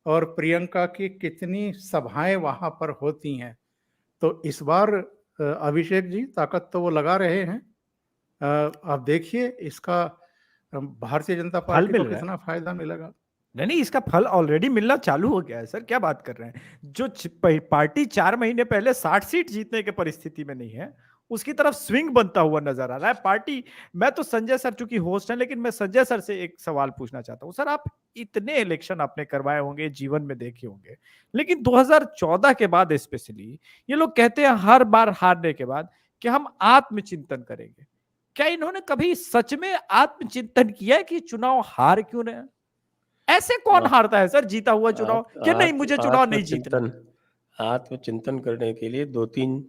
और प्रियंका की कितनी सभाएं वहां पर होती हैं। तो इस बार अभिषेक जी ताकत तो वो लगा रहे हैं, आप देखिए इसका भारतीय जनता फल पार्टी को मिल रहा है। कितना फायदा मिलेगा। नहीं, इसका फल ऑलरेडी मिलना चालू हो गया है सर, क्या बात कर रहे हैं। जो पार्टी 4 महीने पहले 60 सीट जीतने के परिस्थिति में नहीं है, उसकी तरफ स्विंग बनता हुआ नजर आ रहा है पार्टी। मैं तो संजय सर चूंकि होस्ट हैं, लेकिन मैं संजय सर से एक सवाल पूछना चाहता हूं। सर, आप इतने इलेक्शन आपने करवाए होंगे, जीवन में देखे होंगे, लेकिन 2014 के बाद स्पेशली ये लोग कहते हैं हर बार हारने के बाद कि हम आत्मचिंतन करेंगे। क्या इन्होंने कभी सच में आत्मचिंतन किया है कि चुनाव हार क्यों रहे हैं? ऐसे कौन हारता है सर जीता हुआ चुनाव कि नहीं मुझे चुनाव नहीं जीतना? आत्मचिंतन करने के लिए 2-3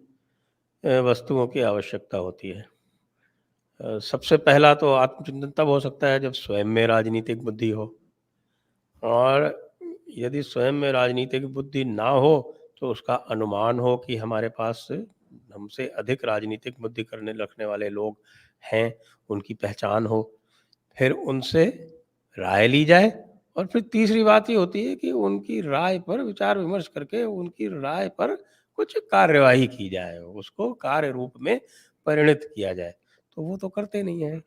वस्तुओं की आवश्यकता होती है। सबसे पहला तो आत्मचिंतन तब हो सकता है जब स्वयं में राजनीतिक बुद्धि हो, और यदि स्वयं में राजनीतिक बुद्धि ना हो तो उसका अनुमान हो कि हमारे पास हमसे अधिक राजनीतिक बुद्धि करने रखने वाले लोग हैं, उनकी पहचान हो, फिर उनसे राय ली जाए। और फिर तीसरी बात ये होती है कि उनकी राय पर विचार विमर्श करके उनकी राय पर कुछ कार्यवाही की जाए, उसको कार्य रूप में परिणित किया जाए। तो वो तो करते नहीं हैं।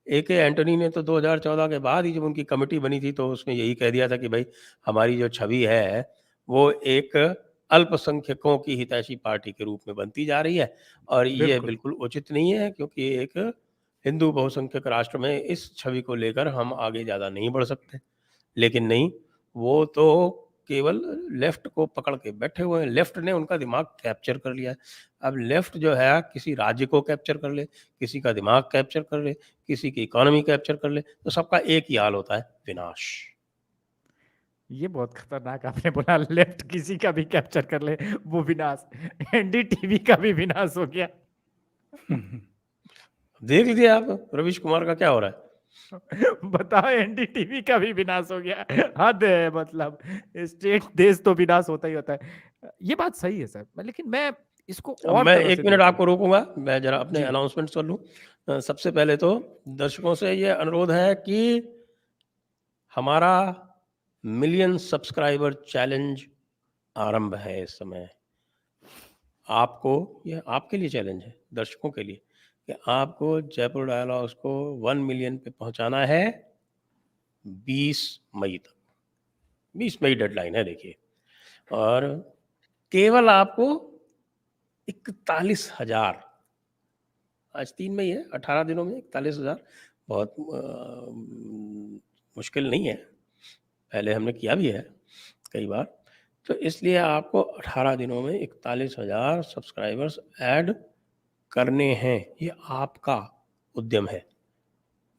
ए.के. एंटनी ने तो 2014 के बाद ही जब उनकी कमेटी बनी थी तो उसमें यही कह दिया था कि भाई हमारी जो छवि है वो एक अल्पसंख्यकों की हितैषी पार्टी के रूप में बनती जा रही है, और ये बिल्कुल। बिल्कुल उचित नहीं है, क्योंकि एक हिंदू बहुसंख्यक राष्ट्र में इस छवि को लेकर हम आगे ज़्यादा नहीं बढ़ सकते। लेकिन नहीं, वो तो केवल लेफ्ट को पकड़ के बैठे हुए हैं। लेफ्ट ने उनका दिमाग कैप्चर कर लिया है। अब लेफ्ट जो है किसी राज्य को कैप्चर कर ले, किसी का दिमाग कैप्चर कर ले, किसी की इकोनॉमी कैप्चर कर ले, तो सबका एक ही हाल होता है, विनाश। ये बहुत खतरनाक आपने बोला, लेफ्ट किसी का भी कैप्चर कर ले वो विनाश। एनडीटीवी का भी विनाश हो गया। देख लीजिए आप रवीश कुमार का क्या हो रहा है। बताओ, एनडीटीवी का भी विनाश हो गया। हद है, मतलब स्टेट देश तो विनाश होता ही होता है। ये बात सही है सर, लेकिन मैं इसको अब और मैं तरह 1 से मिनट देखूं। आपको रोकूँगा, मैं ज़रा अपने जी। अनाउंसमेंट्स कर लूँ। सबसे पहले तो दर्शकों से ये अनुरोध है कि हमारा मिलियन सब्सक्राइबर चैलेंज आरंभ है इस समय। आपको, ये आपके लिए चैलेंज है, दर्शकों के लिए, कि आपको जयपुर डायलॉग्स को 1 मिलियन पे पहुंचाना है 20 मई तक। 20 मई डेडलाइन है देखिए, और केवल आपको 41,000, आज 3 मई है, 18 दिनों में 41,000 बहुत मुश्किल नहीं है। पहले हमने किया भी है कई बार। तो इसलिए आपको 18 दिनों में 41,000 सब्सक्राइबर्स ऐड करने हैं। ये आपका उद्यम है,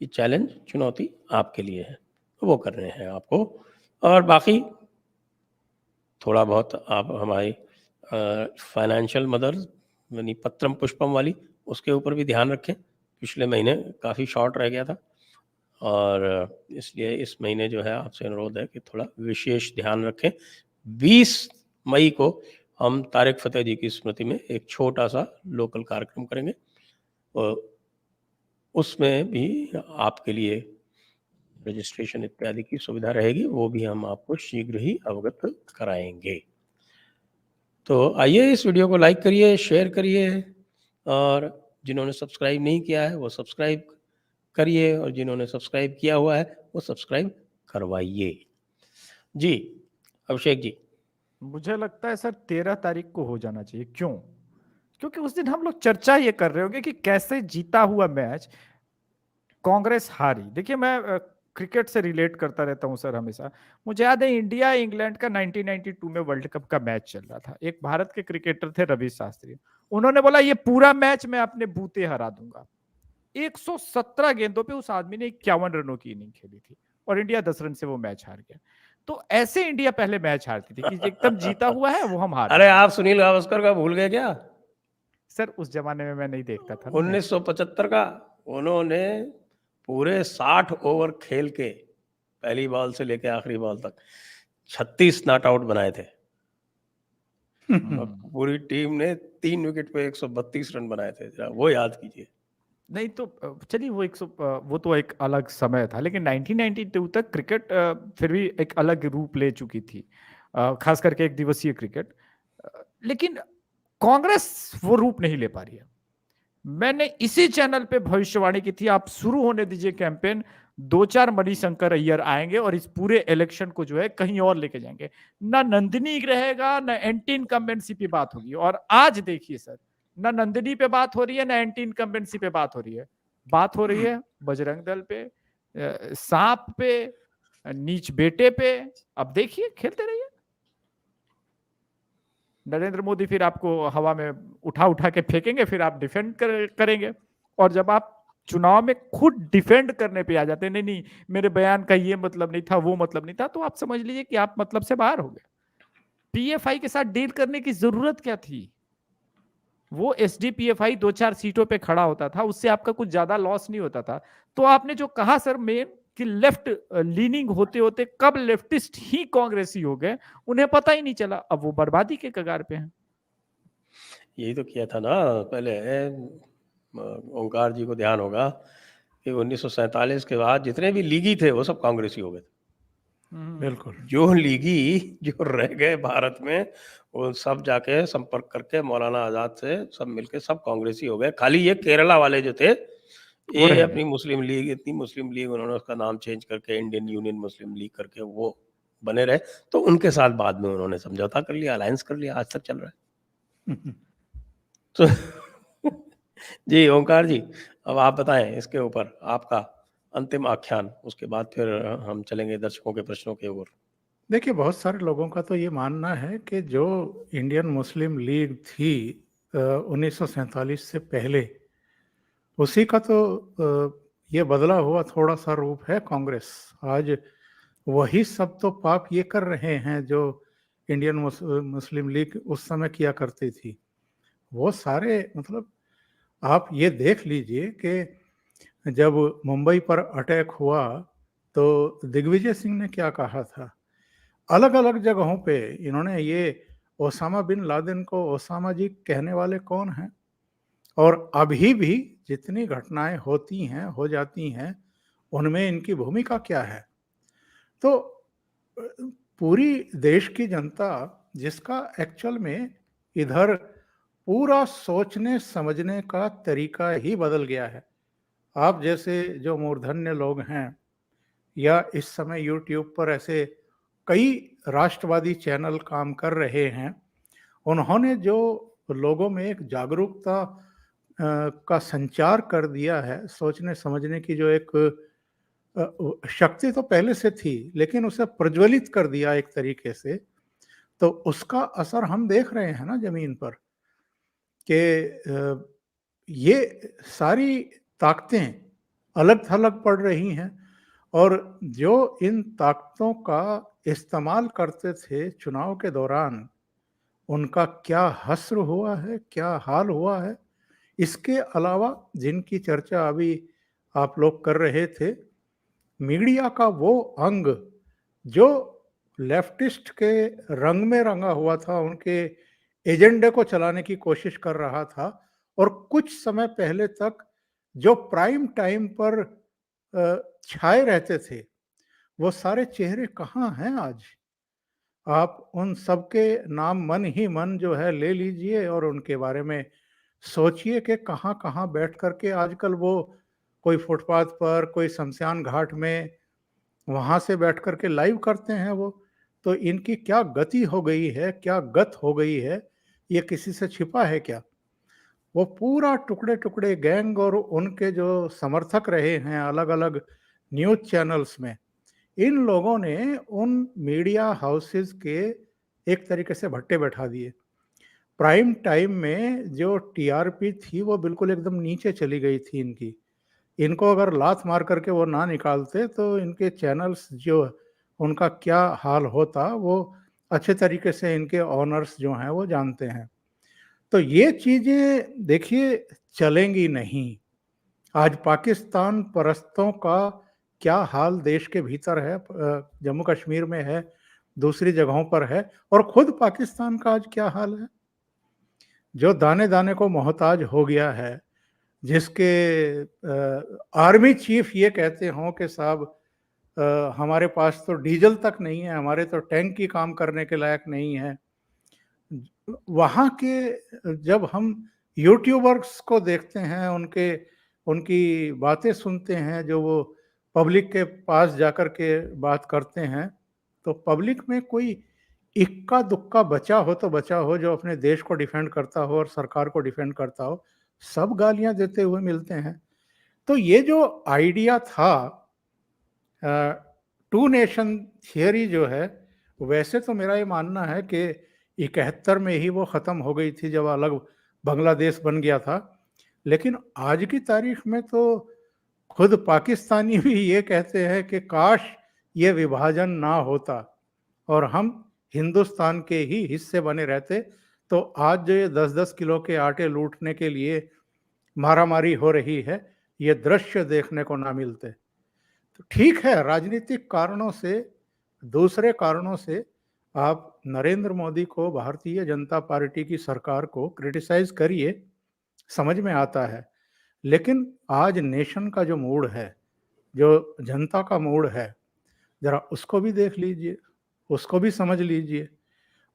ये चैलेंज, चुनौती आपके लिए है, तो वो करने हैं आपको। और बाकी थोड़ा बहुत आप हमारी फाइनेंशियल मदद यानी पत्रम पुष्पम वाली, उसके ऊपर भी ध्यान रखें। पिछले महीने काफ़ी शॉर्ट रह गया था, और इसलिए इस महीने जो है आपसे अनुरोध है कि थोड़ा विशेष ध्यान रखें। 20 मई को हम तारिक फ़तेह जी की स्मृति में एक छोटा-सा लोकल कार्यक्रम करेंगे, और उसमें भी आपके लिए रजिस्ट्रेशन इत्यादि की सुविधा रहेगी, वो भी हम आपको शीघ्र ही अवगत कराएँगे। तो आइए इस वीडियो को लाइक करिए, शेयर करिए, और जिन्होंने सब्सक्राइब नहीं किया है वो सब्सक्राइब करिए, और जिन्होंने सब्सक्राइब किया हुआ है वो सब्सक्राइब करवाइए। जी, अभिषेक जी। मुझे लगता है सर 13 तारीख को हो जाना चाहिए। क्यों? क्योंकि उस दिन हम लोग चर्चा ये कर रहे होंगे कि कैसे जीता हुआ मैच कांग्रेस हारी। देखिए मैं क्रिकेट से रिलेट करता रहता हूं सर हमेशा। मुझे याद है इंडिया इंग्लैंड का 1992 में वर्ल्ड कप का मैच चल रहा था। एक भारत के क्रिकेटर थे रवि शास्त्री, उन्होंने बोला ये पूरा मैच मैं अपने बूते हरा दूंगा। 117 गेंदों पे उस आदमी ने 51 रनों की इनिंग खेली थी और इंडिया 10 रन से वो मैच हार गया। तो ऐसे इंडिया पहले मैच हारती थी कि एकदम जीता हुआ है वो हम हार अरे जाएंगे। आप सुनील गावस्कर का भूल गए क्या? सर उस जमाने में मैं नहीं देखता था ना मैच। 1975 का, उन्होंने पूरे 60 ओवर खेल के पहली बॉल से लेके आखिरी बॉल तक 36 नॉट आउट बनाए थे, और पूरी टीम ने 3 विकेट पे 132 रन बनाए थे। जरा वो याद कीजिए। नहीं तो चलिए वो वो तो एक अलग समय था, लेकिन 1992 तक क्रिकेट फिर भी एक अलग रूप ले चुकी थी, खास करके एक दिवसीय क्रिकेट। लेकिन कांग्रेस वो रूप नहीं ले पा रही है। मैंने इसी चैनल पे भविष्यवाणी की थी, आप शुरू होने दीजिए कैंपेन, 2-4 मणिशंकर अय्यर आएंगे और इस पूरे इलेक्शन को जो है कहीं और लेके जाएंगे। ना नंदिनी रहेगा, ना एंटी इनकम्बेंसी पे बात होगी। और आज देखिए सर, ना नंदिनी पे बात हो रही है, ना एंटी इनकम्बेंसी पे बात हो रही है। बात हो रही है बजरंग दल पे, सांप पे, नीच बेटे पे। अब देखिए खेलते रहिए। नरेंद्र मोदी फिर आपको हवा में उठा उठा के फेंकेंगे, फिर आप डिफेंड करेंगे। और जब आप चुनाव में खुद डिफेंड करने पे आ जाते हैं, नहीं नहीं मेरे बयान का ये मतलब नहीं था, वो मतलब नहीं था, तो आप समझ लीजिए कि आप मतलब से बाहर हो गए। पीएफआई के साथ डील करने की जरूरत क्या थी? वो एसडीपीएफआई 2-4 सीटों पे खड़ा होता था, उससे आपका कुछ ज्यादा लॉस नहीं होता था। तो आपने जो कहा सर मेन कि लेफ्ट लीनिंग होते होते कब लेफ्टिस्ट ही कांग्रेसी हो गए, उन्हें पता ही नहीं चला। अब वो बर्बादी के कगार पे हैं। यही तो किया था ना पहले। ओंकार जी को ध्यान होगा कि 1947 के बाद जितने भी लीगी थे वो सब कांग्रेसी हो गए थे। बिल्कुल। जो लीगी जो रह गए भारत में, वो सब जाके संपर्क करके मौलाना आजाद से सब मिलके सब कांग्रेसी हो गए। खाली ये केरला वाले जो थे, वो ये रह अपनी मुस्लिम लीग, इतनी मुस्लिम लीग, उन्होंने उसका नाम चेंज करके इंडियन यूनियन मुस्लिम लीग करके वो बने रहे। तो उनके साथ बाद में उन्होंने समझौता कर लिया, अलायंस कर लिया, आज तक चल रहा है। तो जी ओंकार जी, अब आप बताएं इसके ऊपर आपका अंतिम आख्यान, उसके बाद फिर हम चलेंगे दर्शकों के प्रश्नों की ओर। देखिए, बहुत सारे लोगों का तो ये मानना है कि जो इंडियन मुस्लिम लीग थी 1947 से पहले, उसी का तो ये बदला हुआ थोड़ा-सा रूप है कांग्रेस। आज वही सब तो पाप ये कर रहे हैं जो इंडियन मुस्लिम लीग उस समय किया करती थी। वो सारे मतलब आप ये देख लीजिए कि जब मुंबई पर अटैक हुआ, तो दिग्विजय सिंह ने क्या कहा था? अलग-अलग जगहों पे इन्होंने ये ओसामा बिन लादेन को ओसामा जी कहने वाले कौन हैं? और अभी भी जितनी घटनाएं होती हैं, हो जाती हैं, उनमें इनकी भूमिका क्या है? तो अ, पूरी देश की जनता जिसका एक्चुअल में इधर पूरा सोचने समझने का तरीका ही बदल गया है। आप जैसे जो मूर्धन्य लोग हैं, या इस समय यूट्यूब पर ऐसे कई राष्ट्रवादी चैनल काम कर रहे हैं, उन्होंने जो लोगों में एक जागरूकता का संचार कर दिया है, सोचने समझने की जो एक शक्ति तो पहले से थी, लेकिन उसे प्रज्वलित कर दिया एक तरीके से, तो उसका असर हम देख रहे हैं ना ज़मीन पर कि ये सारी ताकतें अलग-थलग पड़ रही हैं, और जो इन ताकतों का इस्तेमाल करते थे चुनाव के दौरान, उनका क्या हश्र हुआ है, क्या हाल हुआ है। इसके अलावा जिनकी चर्चा अभी आप लोग कर रहे थे, मीडिया का वो अंग जो लेफ्टिस्ट के रंग में रंगा हुआ था, उनके एजेंडे को चलाने की कोशिश कर रहा था, और कुछ समय पहले तक जो प्राइम टाइम पर छाए रहते थे, वो सारे चेहरे कहाँ हैं आज? आप उन सबके नाम मन ही मन जो है ले लीजिए और उनके बारे में सोचिए कि कहाँ-कहाँ बैठ कर के आजकल वो कोई फुटपाथ पर, कोई शमशान घाट में, वहाँ से बैठ कर के लाइव करते हैं वो। तो इनकी क्या गति हो गई है, क्या गत हो गई है, ये किसी से छिपा है क्या? वो पूरा टुकड़े-टुकड़े गैंग और उनके जो समर्थक रहे हैं अलग-अलग न्यूज़ चैनल्स में, इन लोगों ने उन मीडिया हाउसेस के एक तरीके से भट्टे बैठा दिए। प्राइम टाइम में जो टीआरपी थी वो बिल्कुल एकदम नीचे चली गई थी इनकी। इनको अगर लात मार करके वो ना निकालते तो इनके चैनल्स जो उनका क्या हाल होता वो अच्छे तरीके से इनके ओनर्स जो हैं वो जानते हैं। तो ये चीज़ें देखिए चलेंगी नहीं। आज पाकिस्तान परस्तों का क्या हाल देश के भीतर है, जम्मू कश्मीर में है, दूसरी जगहों पर है, और खुद पाकिस्तान का आज क्या हाल है? जो दाने-दाने को मोहताज हो गया है, जिसके आर्मी चीफ ये कहते हों कि साहब हमारे पास तो डीज़ल तक नहीं है, हमारे तो टैंक ही काम करने के लायक नहीं है। वहाँ के जब हम यूट्यूबर्स को देखते हैं, उनकी बातें सुनते हैं, जो वो पब्लिक के पास जाकर के बात करते हैं, तो पब्लिक में कोई इक्का-दुक्का बचा हो तो बचा हो जो अपने देश को डिफेंड करता हो और सरकार को डिफेंड करता हो, सब गालियाँ देते हुए मिलते हैं। तो ये जो आइडिया था टू नेशन थियरी जो है, वैसे तो मेरा ये मानना है कि 71 में ही वो ख़त्म हो गई थी जब अलग बांग्लादेश बन गया था। लेकिन आज की तारीख में तो खुद पाकिस्तानी भी ये कहते हैं कि काश ये विभाजन ना होता और हम हिंदुस्तान के ही हिस्से बने रहते, तो आज जो ये 10-10 किलो के आटे लूटने के लिए मारामारी हो रही है, ये दृश्य देखने को ना मिलते। तो ठीक है, राजनीतिक कारणों से, दूसरे कारणों से आप नरेंद्र मोदी को, भारतीय जनता पार्टी की सरकार को क्रिटिसाइज़ करिए, समझ में आता है। लेकिन आज नेशन का जो मूड है, जो जनता का मूड है, ज़रा उसको भी देख लीजिए, उसको भी समझ लीजिए।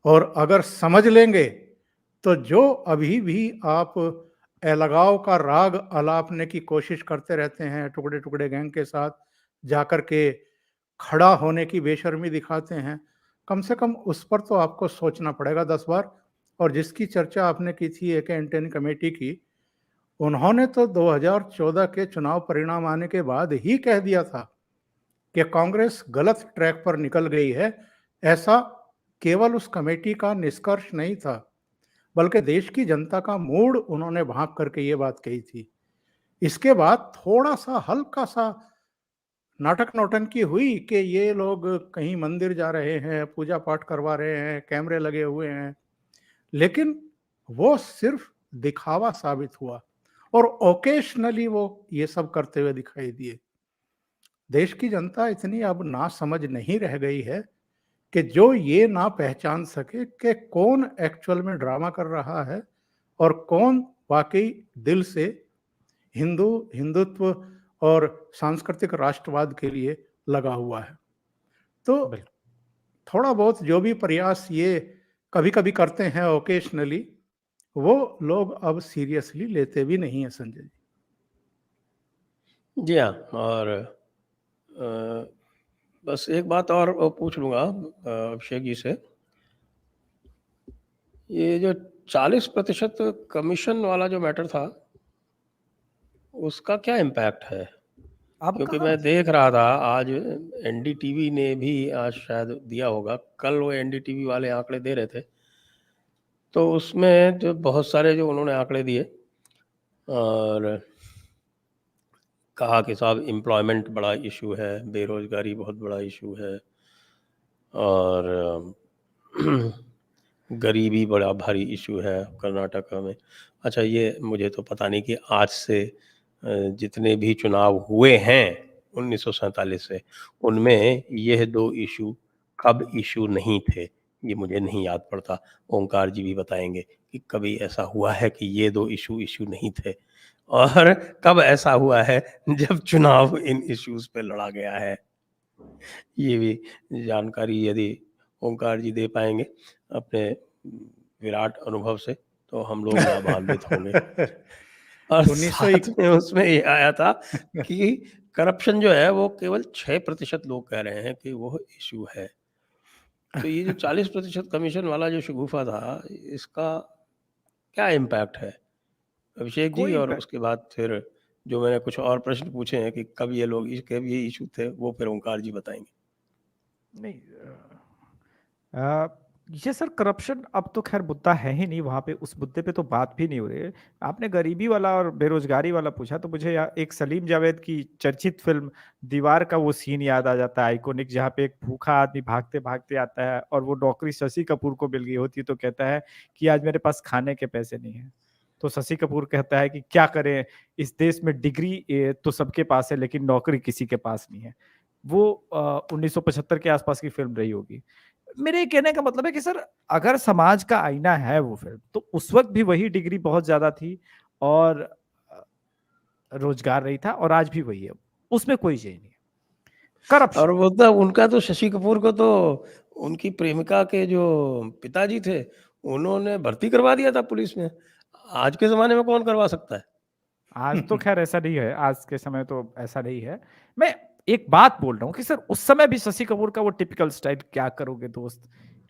और अगर समझ लेंगे, तो जो अभी भी आप अलगाव का राग अलापने की कोशिश करते रहते हैं, टुकड़े-टुकड़े गैंग के साथ जाकर के खड़ा होने की बेशर्मी दिखाते हैं, कम से कम उस पर तो आपको सोचना पड़ेगा 10 बार। और जिसकी चर्चा आपने की थी ए के एंटनी कमेटी की, उन्होंने तो 2014 के चुनाव परिणाम आने के बाद ही कह दिया था कि कांग्रेस गलत ट्रैक पर निकल गई है। ऐसा केवल उस कमेटी का निष्कर्ष नहीं था, बल्कि देश की जनता का मूड उन्होंने भांप करके ये बात कही थी। इसके बाद थोड़ा-सा हल्का-सा नाटक-नौटंकी हुई कि ये लोग कहीं मंदिर जा रहे हैं, पूजा-पाठ करवा रहे हैं, कैमरे लगे हुए हैं, लेकिन वो सिर्फ दिखावा साबित हुआ और ओकेशनली वो ये सब करते हुए दिखाई दिए। देश की जनता इतनी अब नासमझ नहीं रह गई है कि जो ये ना पहचान सके कि कौन एक्चुअल में ड्रामा कर रहा है और कौन वाकई दिल से हिंदुत्व और सांस्कृतिक राष्ट्रवाद के लिए लगा हुआ है। तो थोड़ा बहुत जो भी प्रयास ये कभी-कभी करते हैं ओकेशनली, वो लोग अब सीरियसली लेते भी नहीं हैं, संजय जी। जी हाँ, और बस एक बात और पूछ लूँगा अभिषेक जी से। ये जो 40% कमीशन वाला जो मैटर था, उसका क्या इम्पैक्ट है? अब क्योंकि कहाँ मैं देख रहा था आज एनडीटीवी ने भी आज शायद दिया होगा, कल वो एनडीटीवी वाले आंकड़े दे रहे थे, तो उसमें जो बहुत सारे जो उन्होंने आंकड़े दिए और कहा कि साहब एम्प्लॉयमेंट बड़ा इशू है, बेरोजगारी बहुत बड़ा इशू है और गरीबी बड़ा भारी इशू है कर्नाटक में। अच्छा, ये मुझे तो पता नहीं कि आज से जितने भी चुनाव हुए हैं 1947 से, उनमें यह 2 इशू कब इशू नहीं थे, ये मुझे नहीं याद पड़ता। ओंकार जी भी बताएँगे कि कभी ऐसा हुआ है कि ये 2 इशू नहीं थे और कब ऐसा हुआ है जब चुनाव इन इश्यूज़ पे लड़ा गया है। ये भी जानकारी यदि ओंकार जी दे पाएँगे अपने विराट अनुभव से, तो हम लोग लाभान्वित होंगे। और 1901 साथ में उसमें ये आया था कि करप्शन जो है वो केवल 6% लोग कह रहे हैं कि वो इश्यू है। तो ये जो 40% कमीशन वाला जो शगुफा था, इसका क्या इम्पैक्ट है? अभिषेक जी, कोई और इम्पैक्ट उसके बाद फिर जो मैंने कुछ और प्रश्न पूछे हैं कि कब ये लोग इसके ये इश्यू थे, वो फिर ओंकार जी बताएंगे। नहीं। ये सर करप्शन अब तो खैर मुद्दा है ही नहीं, वहां पे उस मुद्दे पे तो बात भी नहीं हो रही है। आपने गरीबी वाला और बेरोजगारी वाला पूछा तो मुझे एक सलीम जावेद की चर्चित फिल्म दीवार का वो सीन याद आ जाता है, आइकॉनिक, जहाँ पे एक भूखा आदमी भागते भागते आता है और वो नौकरी शशि कपूर को मिल गई होती है, तो कहता है कि आज मेरे पास खाने के पैसे नहीं है। तो शशि कपूर कहता है कि क्या करें, इस देश में डिग्री तो सबके पास है लेकिन नौकरी किसी के पास नहीं है। वो 1975 के आसपास की फिल्म रही होगी। मेरे कहने का मतलब है कि सर अगर समाज का आईना है वो फिल्म, तो उस वक्त भी वही डिग्री बहुत ज्यादा थी और रोजगार नहीं था, और आज भी वही है, उसमें कोई चेंज नहीं है। करप्शन और वो तो उनका तो शशि कपूर को तो उनकी प्रेमिका के जो पिताजी थे, उन्होंने भर्ती करवा दिया था पुलिस में। आज के ज़माने में कौन करवा सकता है? आज तो खैर ऐसा नहीं है, आज के समय तो ऐसा नहीं है। मैं एक बात बोल रहा हूँ कि सर उस समय भी शशि कपूर का वो टिपिकल स्टाइल, क्या करोगे दोस्त,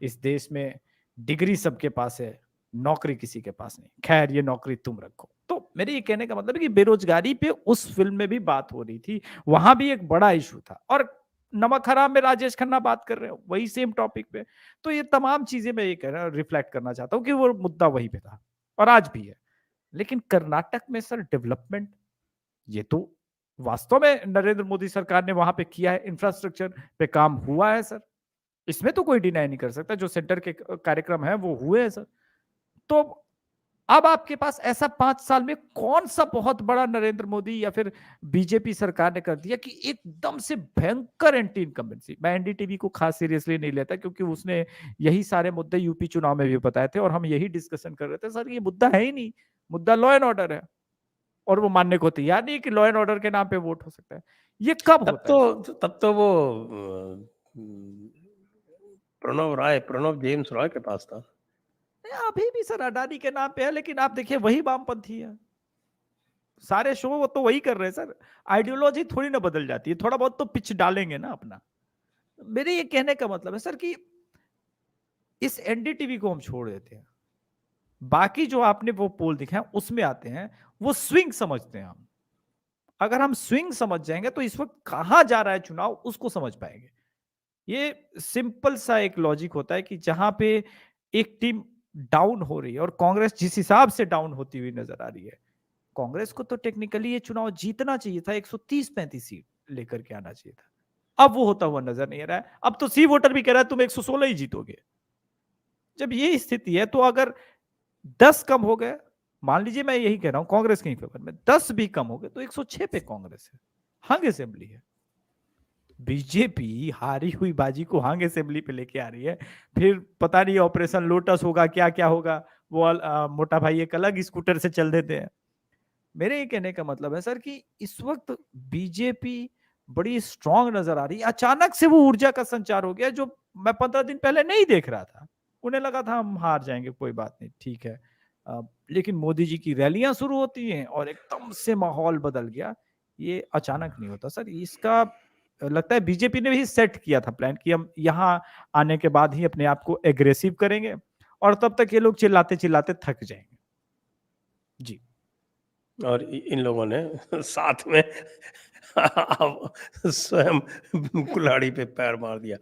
इस देश में डिग्री सबके पास है, नौकरी किसी के पास नहीं, खैर ये नौकरी तुम रखो। तो मेरे ये कहने का मतलब है कि बेरोजगारी पे उस फिल्म में भी बात हो रही थी, वहां भी एक बड़ा इशू था। और नमक हराम में राजेश खन्ना बात कर रहे हो वही सेम टॉपिक पे। तो ये तमाम चीजें मैं ये कह रहा रिफ्लेक्ट करना चाहता हूँ कि वो मुद्दा वही पे था और आज भी है। लेकिन कर्नाटक में सर डेवलपमेंट, ये तो वास्तव में नरेंद्र मोदी सरकार ने वहां पे किया है, इंफ्रास्ट्रक्चर पे काम हुआ है सर, इसमें तो कोई डिनाई नहीं कर सकता। जो सेंटर के कार्यक्रम है वो हुए हैं सर। तो अब आपके पास ऐसा 5 साल में कौन सा बहुत बड़ा नरेंद्र मोदी या फिर बीजेपी सरकार ने कर दिया कि एकदम से भयंकर एंटी इनकम्बेंसी। मैं एनडीटीवी को खास सीरियसली नहीं लेता क्योंकि उसने यही सारे मुद्दे यूपी चुनाव में भी बताए थे और हम यही डिस्कशन कर रहे थे, सर ये मुद्दा है ही नहीं, मुद्दा लॉ एंड ऑर्डर है। और वो मानने को तैयार नहीं है कि लॉ एंड ऑर्डर के नाम पे वोट हो सकता है। ये कब तब होता है? तो तब तो वो प्रणव जेम्स रॉय के पास था। अभी भी सर अडानी के नाम पे है, लेकिन आप देखिए वही वामपंथी है, सारे शो वो तो वही कर रहे हैं सर। आइडियोलॉजी थोड़ी ना बदल जाती है, थोड़ा बहुत तो पिच डालेंगे ना अपना। मेरे ये कहने का मतलब है सर कि इस एनडीटीवी को हम छोड़ देते हैं, बाकी जो आपने वो पोल दिखाया उसमें आते हैं, वो स्विंग समझते हैं हम। अगर हम स्विंग समझ जाएंगे तो इस वक्त कहां जा रहा है चुनाव उसको समझ पाएंगे। ये सिंपल सा एक लॉजिक होता है कि जहां पे एक टीम डाउन हो रही है और कांग्रेस जिस हिसाब से डाउन होती हुई नजर आ रही है, कांग्रेस को तो टेक्निकली ये चुनाव जीतना चाहिए था, 130-35 सीट लेकर के आना चाहिए था। अब वो होता हुआ नजर नहीं आ रहा है। अब तो सी वोटर भी कह रहा है तुम 116 ही जीतोगे। जब ये स्थिति है तो अगर 10 कम हो गए, मान लीजिए मैं यही कह रहा हूं कांग्रेस के ही फेवर में, 10 भी कम हो गए तो 106 पे कांग्रेस है, हंग असेंबली है। बीजेपी हारी हुई बाजी को हांग असेंबली पे लेके आ रही है, फिर पता नहीं ऑपरेशन लोटस होगा क्या क्या होगा, वो मोटा भाई एक अलग स्कूटर से चल देते हैं। मेरे ये कहने का मतलब है सर कि इस वक्त बीजेपी बड़ी स्ट्रांग नजर आ रही है। अचानक से वो ऊर्जा का संचार हो गया जो मैं 15 दिन पहले नहीं देख रहा था। उन्हें लगा था हम हार जाएंगे, कोई बात नहीं, ठीक है। लेकिन मोदी जी की रैलियां शुरू होती हैं और एकदम से माहौल बदल गया। ये अचानक नहीं होता सर, इसका लगता है बीजेपी ने भी सेट किया था प्लान कि हम यहाँ आने के बाद ही अपने आप को एग्रेसिव करेंगे और तब तक ये लोग चिल्लाते चिल्लाते थक जाएंगे। जी। और इन लोगों ने साथ में स्वयं कुल्हाड़ी पे पैर मार दिया।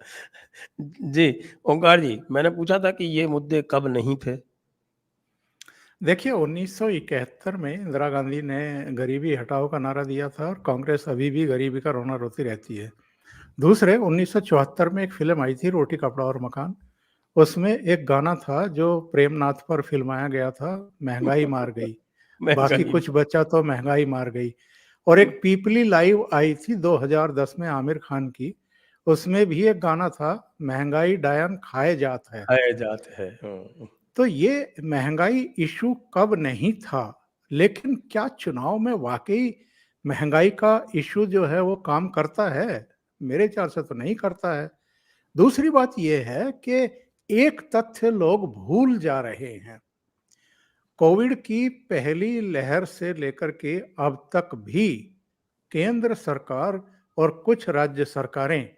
जी, ओंकार जी, मैंने पूछा था कि ये मुद्दे कब नहीं थे? देखिए 1971 में इंदिरा गांधी ने गरीबी हटाओ का नारा दिया था और कांग्रेस अभी भी गरीबी का रोना रोती रहती है। दूसरे 1974 में एक फिल्म आई थी रोटी कपड़ा और मकान, उसमें एक गाना था जो प्रेमनाथ पर फिल्माया गया था, महंगाई मार गई, बाकी महंगाई। कुछ बचा तो महंगाई मार गई। और एक पीपली लाइव आई थी 2010 में आमिर खान की, उसमें भी एक गाना था, महंगाई डायन खाए जात है। खाए जाते हैं। तो ये महंगाई इशू कब नहीं था, लेकिन क्या चुनाव में वाकई महंगाई का इशू जो है वो काम करता है? मेरे ख्याल से तो नहीं करता है। दूसरी बात ये है कि एक तथ्य लोग भूल जा रहे हैं। कोविड की पहली लहर से लेकर के अब तक भी केंद्र सरकार और कुछ राज्य सरकारें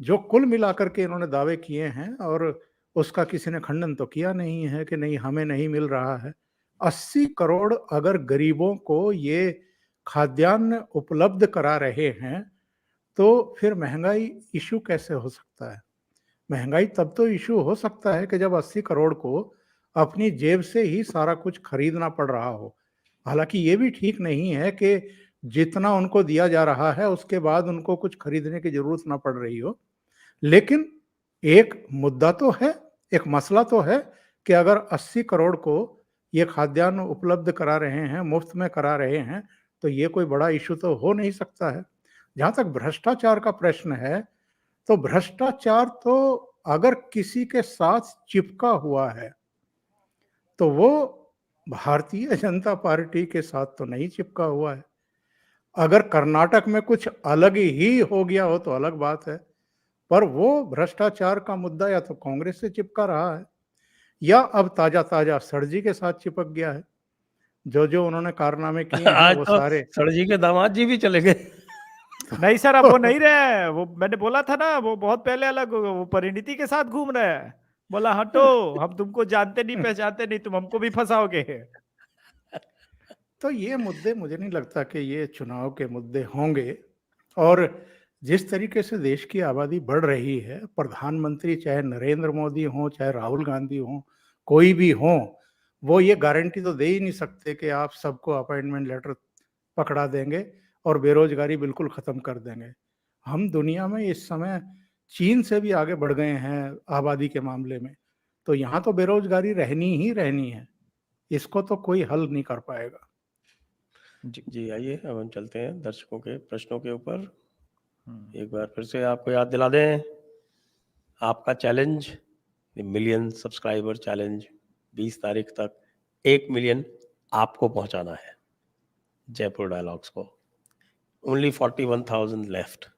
जो कुल मिलाकर के इन्होंने दावे किए हैं, और उसका किसी ने खंडन तो किया नहीं है कि नहीं हमें नहीं मिल रहा है। 80 करोड़ अगर गरीबों को ये खाद्यान्न उपलब्ध करा रहे हैं, तो फिर महंगाई इश्यू कैसे हो सकता है? महंगाई तब तो इश्यू हो सकता है कि जब 80 करोड़ को अपनी जेब से ही सारा कुछ खरीदना पड़ रहा हो। हालाँकि ये भी ठीक नहीं है कि जितना उनको दिया जा रहा है, उसके बाद उनको कुछ खरीदने की ज़रूरत ना पड़ रही हो। लेकिन एक मुद्दा तो है, एक मसला तो है कि अगर 80 करोड़ को ये खाद्यान्न उपलब्ध करा रहे हैं, मुफ्त में करा रहे हैं, तो ये कोई बड़ा इश्यू तो हो नहीं सकता है। जहाँ तक भ्रष्टाचार का प्रश्न है, तो भ्रष्टाचार तो अगर किसी के साथ चिपका हुआ है, तो वो भारतीय जनता पार्टी के साथ तो नहीं चिपका हुआ है। अगर कर्नाटक में कुछ अलग ही हो गया हो तो अलग बात है, पर वो भ्रष्टाचार का मुद्दा या तो कांग्रेस से चिपका रहा है, या अब ताजा-ताजा सर के साथ चिपक गया है। जो उन्होंने कारनामे किए हैं आज वो तो सारे सर जी के दामाद जी भी चले गए। नहीं सर, अब वो नहीं रहे। वो मैंने बोला था ना, वो बहुत पहले अलग हो गए, वो परिणीति के साथ घूम रहे हैं। बोला हटो, हम तुमको जानते नहीं पहचानते नहीं, तुम हमको भी फंसाओगे। तो ये मुद्दे मुझे नहीं लगता कि ये चुनाव के मुद्दे होंगे। और जिस तरीके से देश की आबादी बढ़ रही है, प्रधानमंत्री चाहे नरेंद्र मोदी हों, चाहे राहुल गांधी हों, कोई भी हों, वो ये गारंटी तो दे ही नहीं सकते कि आप सबको अपॉइंटमेंट लेटर पकड़ा देंगे और बेरोजगारी बिल्कुल खत्म कर देंगे। हम दुनिया में इस समय चीन से भी आगे बढ़ गए हैं आबादी के मामले में, तो यहाँ तो बेरोजगारी रहनी ही रहनी है। इसको तो कोई हल नहीं कर पाएगा। जी आइए अब हम चलते हैं दर्शकों के प्रश्नों के ऊपर। एक बार फिर से आपको याद दिला दें, आपका चैलेंज मिलियन सब्सक्राइबर चैलेंज 20 तारीख तक 1 मिलियन आपको पहुंचाना है जयपुर डायलॉग्स को। Only 41,000 left.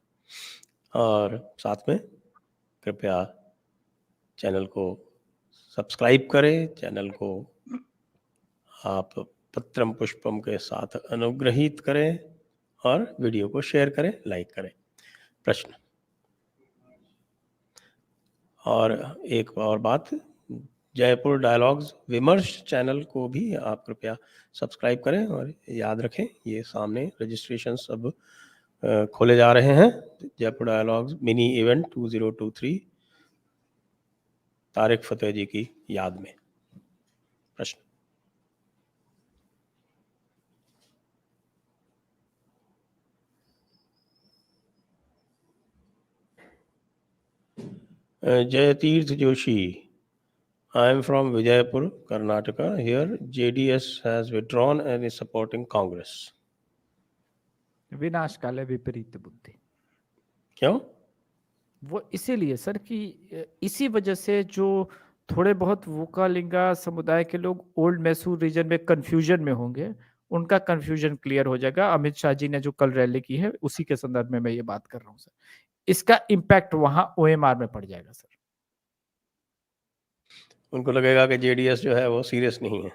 और साथ में कृपया चैनल को सब्सक्राइब करें, चैनल को आप पत्रम पुष्पम के साथ अनुग्रहित करें और वीडियो को शेयर करें, लाइक करें। प्रश्न और एक और बात, जयपुर डायलॉग्स विमर्श चैनल को भी आप कृपया सब्सक्राइब करें और याद रखें ये सामने रजिस्ट्रेशन सब खोले जा रहे हैं। Jaipur dialogues mini event 2023 Tarek Fatah ji की याद में। प्रश्न Jaitirth Joshi, I am from Vijayapur, Karnataka. Here, JDS has withdrawn and is supporting Congress. विनाश काले विपरीत बुद्धि। क्यों? वो इसीलिए सर कि इसी वजह से जो थोड़े बहुत वोकालिंगा समुदाय के लोग ओल्ड मैसूर रीजन में कंफ्यूजन में होंगे, उनका कंफ्यूजन क्लियर हो जाएगा। अमित शाह जी ने जो कल रैली की है उसी के संदर्भ में मैं ये बात कर रहा हूँ सर। इसका इम्पैक्ट वहां OMR में पड़ जाएगा सर। उनको लगेगा कि JDS जो है वो सीरियस नहीं है।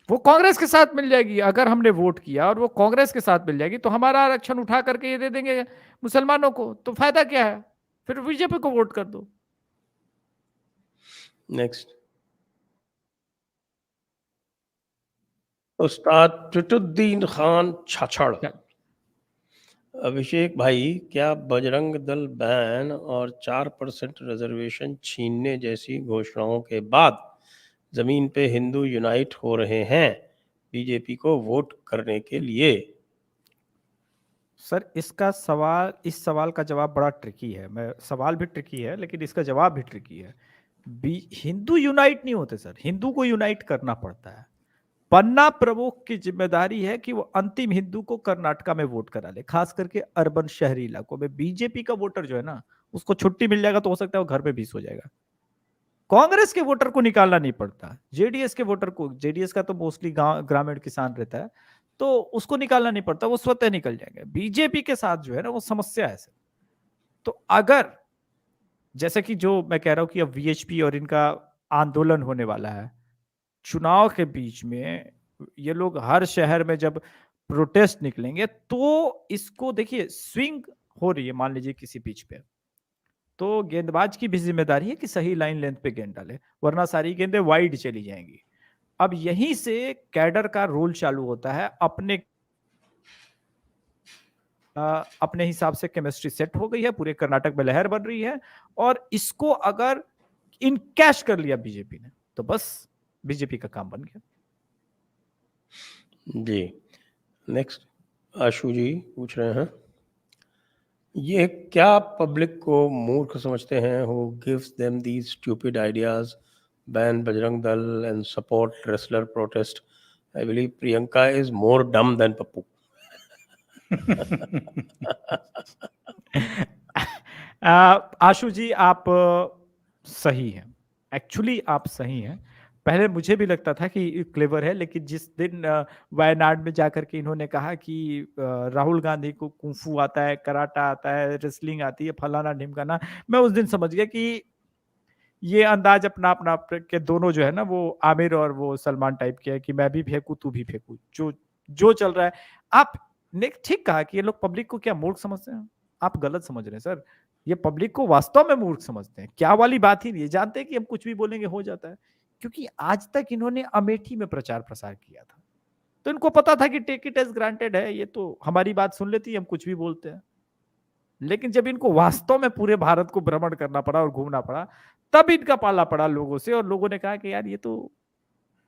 वो कांग्रेस के साथ मिल जाएगी। अगर हमने वोट किया और वो कांग्रेस के साथ मिल जाएगी तो हमारा आरक्षण उठा करके ये दे देंगे मुसलमानों को, तो फायदा क्या है? फिर बीजेपी को वोट कर दो। नेक्स्ट, उस्ताद टुटुद्दीन खान छाछड़, अभिषेक भाई, क्या बजरंग दल बैन और 4% रिजर्वेशन छीनने जैसी घोषणाओं के बाद जमीन पे हिंदू यूनाइट हो रहे हैं बीजेपी को वोट करने के लिए? सर इस सवाल का जवाब बड़ा ट्रिकी है। मैं सवाल भी ट्रिकी है लेकिन इसका जवाब भी ट्रिकी है। हिंदू यूनाइट नहीं होते सर, हिंदू को यूनाइट करना पड़ता है। पन्ना प्रमुख की जिम्मेदारी है कि वो अंतिम हिंदू को कर्नाटका में वोट करा ले, खास करके अर्बन शहरी इलाकों में। बीजेपी का वोटर जो है ना, उसको छुट्टी मिल जाएगा तो हो सकता है वो घर पे भी सो जाएगा। कांग्रेस के वोटर को निकालना नहीं पड़ता, जेडीएस के वोटर को, जेडीएस का तो मोस्टली ग्रामीण किसान रहता है, तो उसको निकालना नहीं पड़ता, वो स्वतः निकल जाएंगे। बीजेपी के साथ जो है ना वो समस्या है सर। तो अगर जैसे कि जो मैं कह रहा हूं कि अब वीएचपी और इनका आंदोलन होने वाला है, चुनाव के बीच में ये लोग हर शहर में जब प्रोटेस्ट निकलेंगे तो इसको देखिए स्विंग हो रही है, मान लीजिए किसी पिच पे, तो गेंदबाज की भी जिम्मेदारी है कि सही लाइन लेंथ पे गेंद डाले, वरना सारी गेंदें वाइड चली जाएंगी। अब यहीं से कैडर का रोल चालू होता है, अपने हिसाब से केमिस्ट्री सेट हो गई है, पूरे कर्नाटक में लहर बन रही है, और इसको अगर इन कैश कर लिया बीजेपी ने तो बस बीजेपी का काम बन गया। जी, नेक्स्ट आशु जी पूछ रहे हैं, ये क्या पब्लिक को मूर्ख समझते हैं who gives them these stupid ideas, ban Bajrang Dal and support wrestler protest? I believe Priyanka is more dumb than Pappu. आशु जी आप सही हैं, एक्चुअली आप सही हैं। पहले मुझे भी लगता था कि क्लेवर है, लेकिन जिस दिन वायनाड में जाकर के इन्होंने कहा कि राहुल गांधी को कुंफू आता है, कराटा आता है, रेसलिंग आती है, फलाना ढिमकाना, मैं उस दिन समझ गया कि ये अंदाज अपना अपना के दोनों जो है ना, वो आमिर और वो सलमान टाइप के है कि मैं भी फेंकू तू भी फेंकू, जो जो चल रहा है। आपने ठीक कहा कि ये लोग पब्लिक को क्या मूर्ख समझते हैं, आप गलत समझ रहे हैं सर। ये पब्लिक को वास्तव में मूर्ख समझते हैं, क्या वाली बात ही नहीं है, जानते हैं कि हम कुछ भी बोलेंगे हो जाता है, क्योंकि आज तक इन्होंने अमेठी में प्रचार प्रसार किया था, तो इनको पता था कि टेक इट एज ग्रांटेड है, ये तो हमारी बात सुन लेती है, हम कुछ भी बोलते हैं। लेकिन जब इनको वास्तव में पूरे भारत को भ्रमण करना पड़ा और घूमना पड़ा, तब इनका पाला पड़ा लोगों से, और लोगों ने कहा कि यार ये तो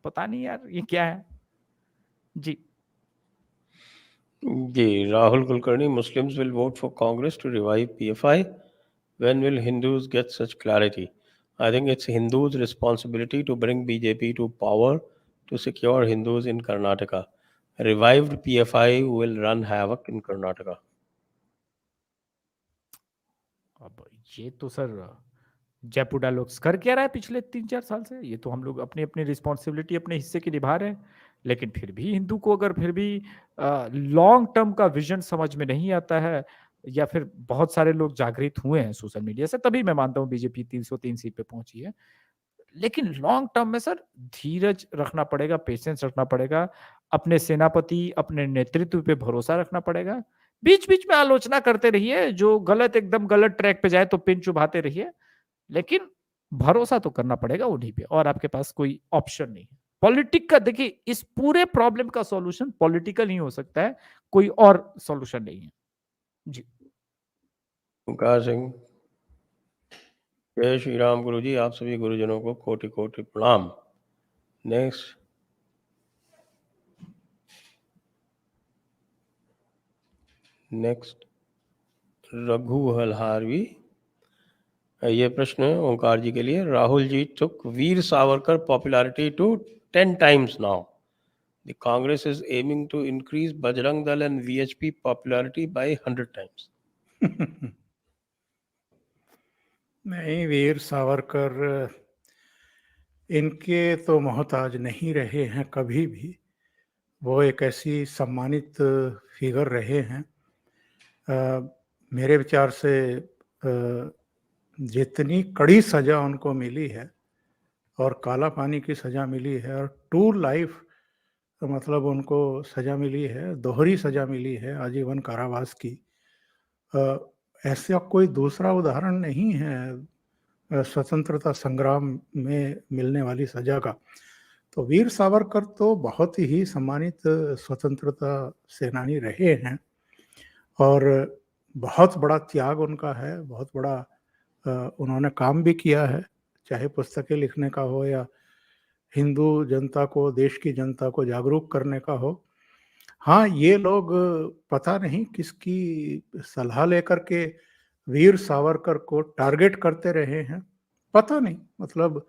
पता नहीं यार ये क्या है। जी जी, Rahul Kulkarni, Muslims will vote for Congress to revive PFI. When will Hindus get such clarity? I think it's Hindus' responsibility to bring BJP to power to secure Hindus in Karnataka. Revived PFI will run havoc in Karnataka. अब ये तो sir Jaipur dialogues कर क्या रहा है पिछले 3-4 साल से, ये तो हम लोग अपनी अपनी रिस्पॉन्सिबिलिटी अपने हिस्से की निभा रहे हैं, लेकिन फिर भी हिंदू को अगर फिर भी लॉन्ग टर्म का विजन समझ में नहीं आता है, या फिर बहुत सारे लोग जागृत हुए हैं सोशल मीडिया से, तभी मैं मानता हूँ बीजेपी 303 सीट पे पहुंची है। लेकिन लॉन्ग टर्म में सर धीरज रखना पड़ेगा, पेशेंस रखना पड़ेगा, अपने सेनापति अपने नेतृत्व पे भरोसा रखना पड़ेगा, बीच बीच में आलोचना करते रहिए, जो गलत एकदम गलत ट्रैक पे जाए तो पिन चुभाते रहिए, लेकिन भरोसा तो करना पड़ेगा उन्हीं पे, और आपके पास कोई ऑप्शन नहीं है। पॉलिटिक का देखिए, इस पूरे प्रॉब्लम का सॉल्यूशन पॉलिटिकल ही हो सकता है, कोई और सॉल्यूशन नहीं है। जी ओंकार सिंह, जय श्री राम गुरु जी, आप सभी गुरुजनों को कोटि कोटि प्रणाम। नेक्स्ट रघु हलहारवी, ये प्रश्न है ओंकार जी के लिए। Rahul ji took Veer Savarkar popularity to 10 times now. The Congress is aiming to increase Bajrang Dal and VHP popularity by 100 times. नहीं, वीर सावरकर इनके तो मोहताज नहीं रहे हैं कभी भी। वो एक ऐसी सम्मानित फिगर रहे हैं। मेरे विचार से जितनी कड़ी सजा उनको मिली है और काला पानी की सजा मिली है और टू लाइफ मतलब उनको सजा मिली है, दोहरी सजा मिली है आजीवन कारावास की। ऐसा कोई दूसरा उदाहरण नहीं है स्वतंत्रता संग्राम में मिलने वाली सजा का। तो वीर सावरकर तो बहुत ही सम्मानित स्वतंत्रता सेनानी रहे हैं और बहुत बड़ा त्याग उनका है, बहुत बड़ा उन्होंने काम भी किया है, चाहे पुस्तकें लिखने का हो या हिंदू जनता को, देश की जनता को जागरूक करने का हो। हाँ, ये लोग पता नहीं किसकी सलाह लेकर के वीर सावरकर को टारगेट करते रहे हैं, पता नहीं। मतलब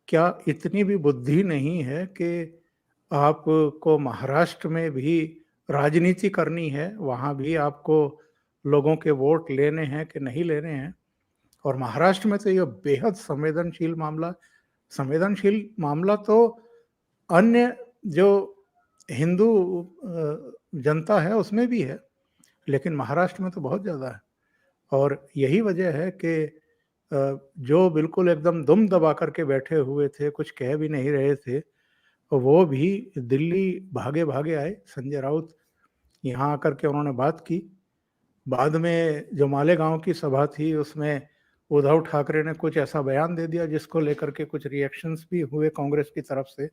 क्या इतनी भी बुद्धि नहीं है कि आपको महाराष्ट्र में भी राजनीति करनी है, वहाँ भी आपको लोगों के वोट लेने हैं कि नहीं लेने हैं। और महाराष्ट्र में तो ये बेहद संवेदनशील मामला तो अन्य जो हिंदू जनता है उसमें भी है, लेकिन महाराष्ट्र में तो बहुत ज़्यादा है। और यही वजह है कि जो बिल्कुल एकदम दुम दबा करके बैठे हुए थे, कुछ कह भी नहीं रहे थे, वो भी दिल्ली भागे भागे आए। संजय राउत यहाँ आकर के उन्होंने बात की। बाद में जो मालेगांव की सभा थी उसमें उद्धव ठाकरे ने कुछ ऐसा बयान दे दिया जिसको लेकर के कुछ रिएक्शंस भी हुए कांग्रेस की तरफ से।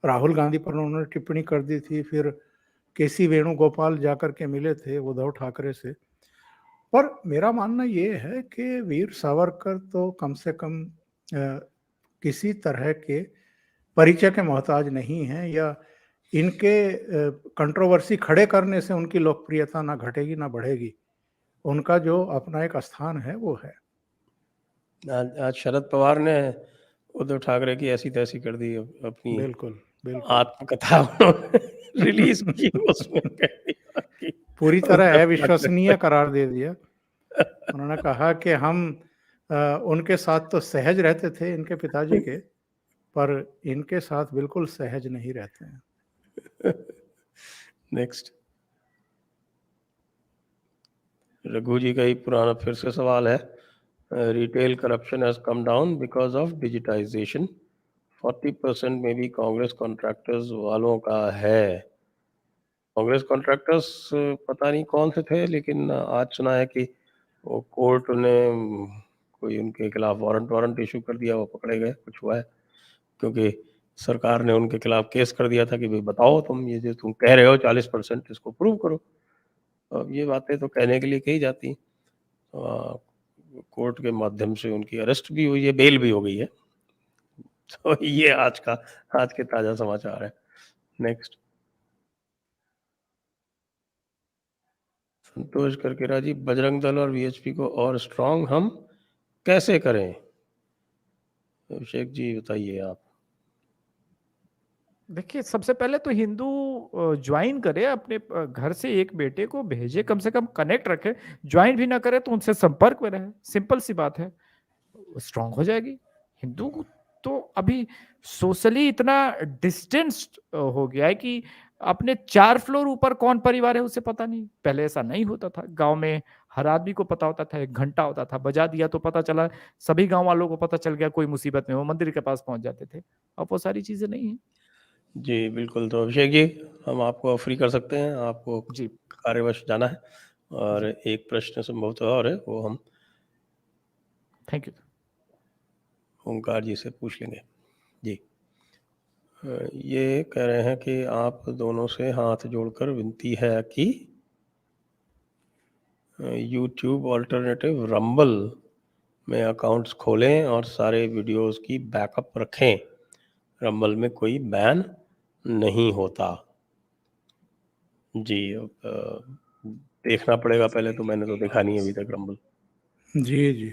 राहुल गांधी पर उन्होंने टिप्पणी कर दी थी। फिर केसी वेणुगोपाल जाकर के मिले थे उद्धव ठाकरे से। पर मेरा मानना ये है कि वीर सावरकर तो कम से कम किसी तरह के परिचय के मोहताज नहीं हैं, या इनके कंट्रोवर्सी खड़े करने से उनकी लोकप्रियता ना घटेगी ना बढ़ेगी। उनका जो अपना एक स्थान है वो है। आज शरद पवार ने उद्धव ठाकरे की ऐसी तैसी कर दी, अपनी बिल्कुल बिल्कुल आत्मकथा रिलीज की, उसमें कह दिया कि पूरी तरह उद्धव अविश्वसनीय ठाकरे करार दे दिया। उन्होंने कहा कि हम उनके साथ तो सहज रहते थे इनके पिताजी के, पर इनके साथ बिल्कुल सहज नहीं रहते हैं। नेक्स्ट, रघु जी का ही पुराना फिर से सवाल है। Retail corruption has come down because of digitisation, 40% में भी कांग्रेस कॉन्ट्रैक्टर्स वालों का है। कांग्रेस कॉन्ट्रैक्टर्स पता नहीं कौन से थे, लेकिन आज सुना है कि वो कोर्ट ने कोई उनके खिलाफ वारंट इशू कर दिया, वो पकड़े गए, कुछ हुआ है, क्योंकि सरकार ने उनके खिलाफ केस कर दिया था कि भाई बताओ तुम ये जो तुम कह रहे हो 40%, इसको प्रूव करो। अब ये बातें तो कहने के लिए कही जाती, कोर्ट के माध्यम से उनकी अरेस्ट भी हुई है, बेल भी हो गई है। तो ये आज के ताजा समाचार है। नेक्स्ट, संतोष करकेरा जी, बजरंग दल और वीएचपी को और स्ट्रांग हम कैसे करें? अभिषेक जी बताइए आप। देखिए, सबसे पहले तो हिंदू ज्वाइन करे, अपने घर से एक बेटे को भेजे, कम से कम कनेक्ट रखे। ज्वाइन भी ना करे तो उनसे संपर्क में रहे, सिंपल सी बात है, स्ट्रांग हो जाएगी। हिंदू तो अभी सोशली इतना डिस्टेंस्ड हो गया है कि अपने 4 फ्लोर ऊपर कौन परिवार है उसे पता नहीं। पहले ऐसा नहीं होता था, गांव में हर आदमी को पता होता था, एक घंटा होता था, बजा दिया तो पता चला, सभी गांव वालों को पता चल गया, कोई मुसीबत में हो मंदिर के पास पहुंच जाते थे। अब वो सारी चीजें नहीं है। जी बिल्कुल, तो अभिषेक जी हम आपको फ्री कर सकते हैं, आपको जी कार्यवश जाना है, और एक प्रश्न संभवतः और है, वो हम थैंक यू। ओंकार जी से पूछ लेंगे। जी, ये कह रहे हैं कि आप दोनों से हाथ जोड़कर विनती है कि यूट्यूब ऑल्टरनेटिव रंबल में अकाउंट्स खोलें और सारे वीडियोस की बैकअप रखें। रंबल में कोई बैन नहीं होता। जी, देखना पड़ेगा, पहले तो मैंने तो देखा नहीं अभी तक रंबल। जी जी,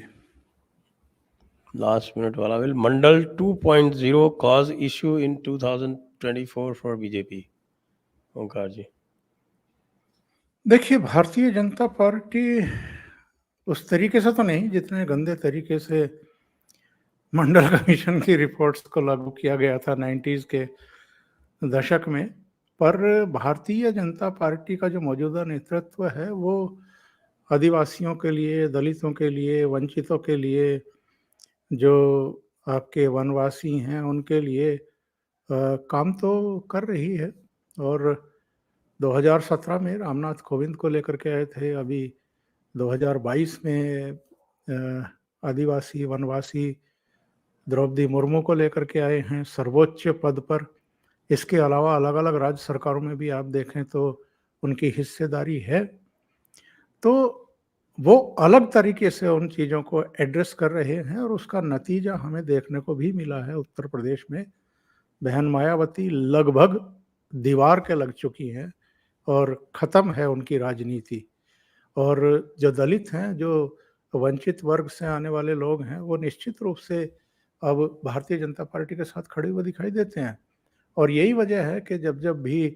लास्ट मिनट वाला will Mandal 2.0 cause issue in 2024 for BJP. Omkar ji. देखिए भारतीय जनता पार्टी उस तरीके से तो नहीं जितने गंदे तरीके से मंडल कमीशन की रिपोर्ट्स को लागू किया गया था 90s के दशक में। पर भारतीय जनता पार्टी का जो मौजूदा नेतृत्व है वो आदिवासियों के लिए, दलितों के लिए, वंचितों के लिए, जो आपके वनवासी हैं उनके लिए काम तो कर रही है। और 2017 में रामनाथ कोविंद को लेकर के आए थे, अभी 2022 में आदिवासी वनवासी द्रौपदी मुर्मू को लेकर के आए हैं सर्वोच्च पद पर। इसके अलावा अलग अलग राज्य सरकारों में भी आप देखें तो उनकी हिस्सेदारी है। तो वो अलग तरीके से उन चीज़ों को एड्रेस कर रहे हैं, और उसका नतीजा हमें देखने को भी मिला है। उत्तर प्रदेश में बहन मायावती लगभग दीवार के लग चुकी हैं और ख़त्म है उनकी राजनीति। और जो दलित हैं, जो वंचित वर्ग से आने वाले लोग हैं, वो निश्चित रूप से अब भारतीय जनता पार्टी के साथ खड़े हुए दिखाई देते हैं। और यही वजह है कि जब जब भी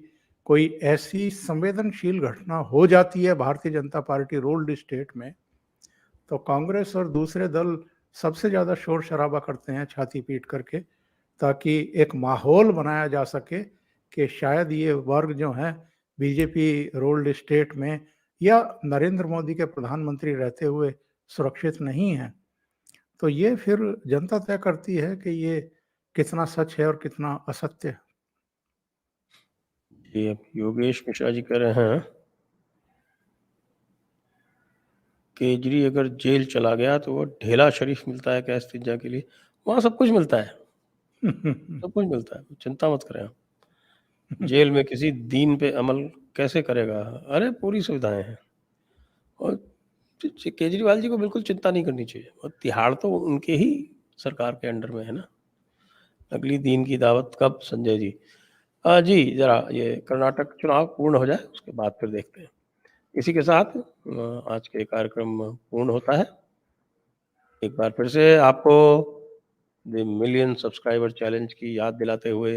कोई ऐसी संवेदनशील घटना हो जाती है Bharatiya Janata party ruled state में, तो कांग्रेस और दूसरे दल सबसे ज़्यादा शोर शराबा करते हैं छाती पीट करके, ताकि एक माहौल बनाया जा सके कि शायद ये वर्ग जो हैं बीजेपी रूल्ड स्टेट में या नरेंद्र मोदी के प्रधानमंत्री रहते हुए सुरक्षित नहीं हैं। तो ये फिर जनता तय करती है कि ये कितना सच है और कितना असत्य है। जी, अब योगेश मिश्रा जी कह रहे हैं केजरी अगर जेल चला गया तो वो ढेला शरीफ मिलता है क्या इस्तिंजा के लिए? वहाँ सब कुछ मिलता है, सब कुछ मिलता है, चिंता मत करें आप। जेल में किसी दीन पे अमल कैसे करेगा? अरे पूरी सुविधाएँ हैं और केजरीवाल जी को बिल्कुल चिंता नहीं करनी चाहिए और तिहाड़ तो उनके ही सरकार के अंडर में है ना। अगली दीन की दावत कब संजय जी? जी, ज़रा ये कर्नाटक चुनाव पूर्ण हो जाए उसके बाद फिर देखते हैं। इसी के साथ आज के कार्यक्रम पूर्ण होता है। एक बार फिर से आपको द मिलियन सब्सक्राइबर चैलेंज की याद दिलाते हुए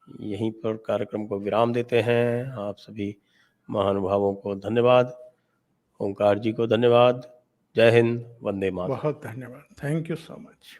यहीं पर कार्यक्रम को विराम देते हैं। आप सभी महानुभावों को धन्यवाद। ओंकार जी को धन्यवाद। जय हिंद, वंदे मातरम। बहुत धन्यवाद। Thank you so much.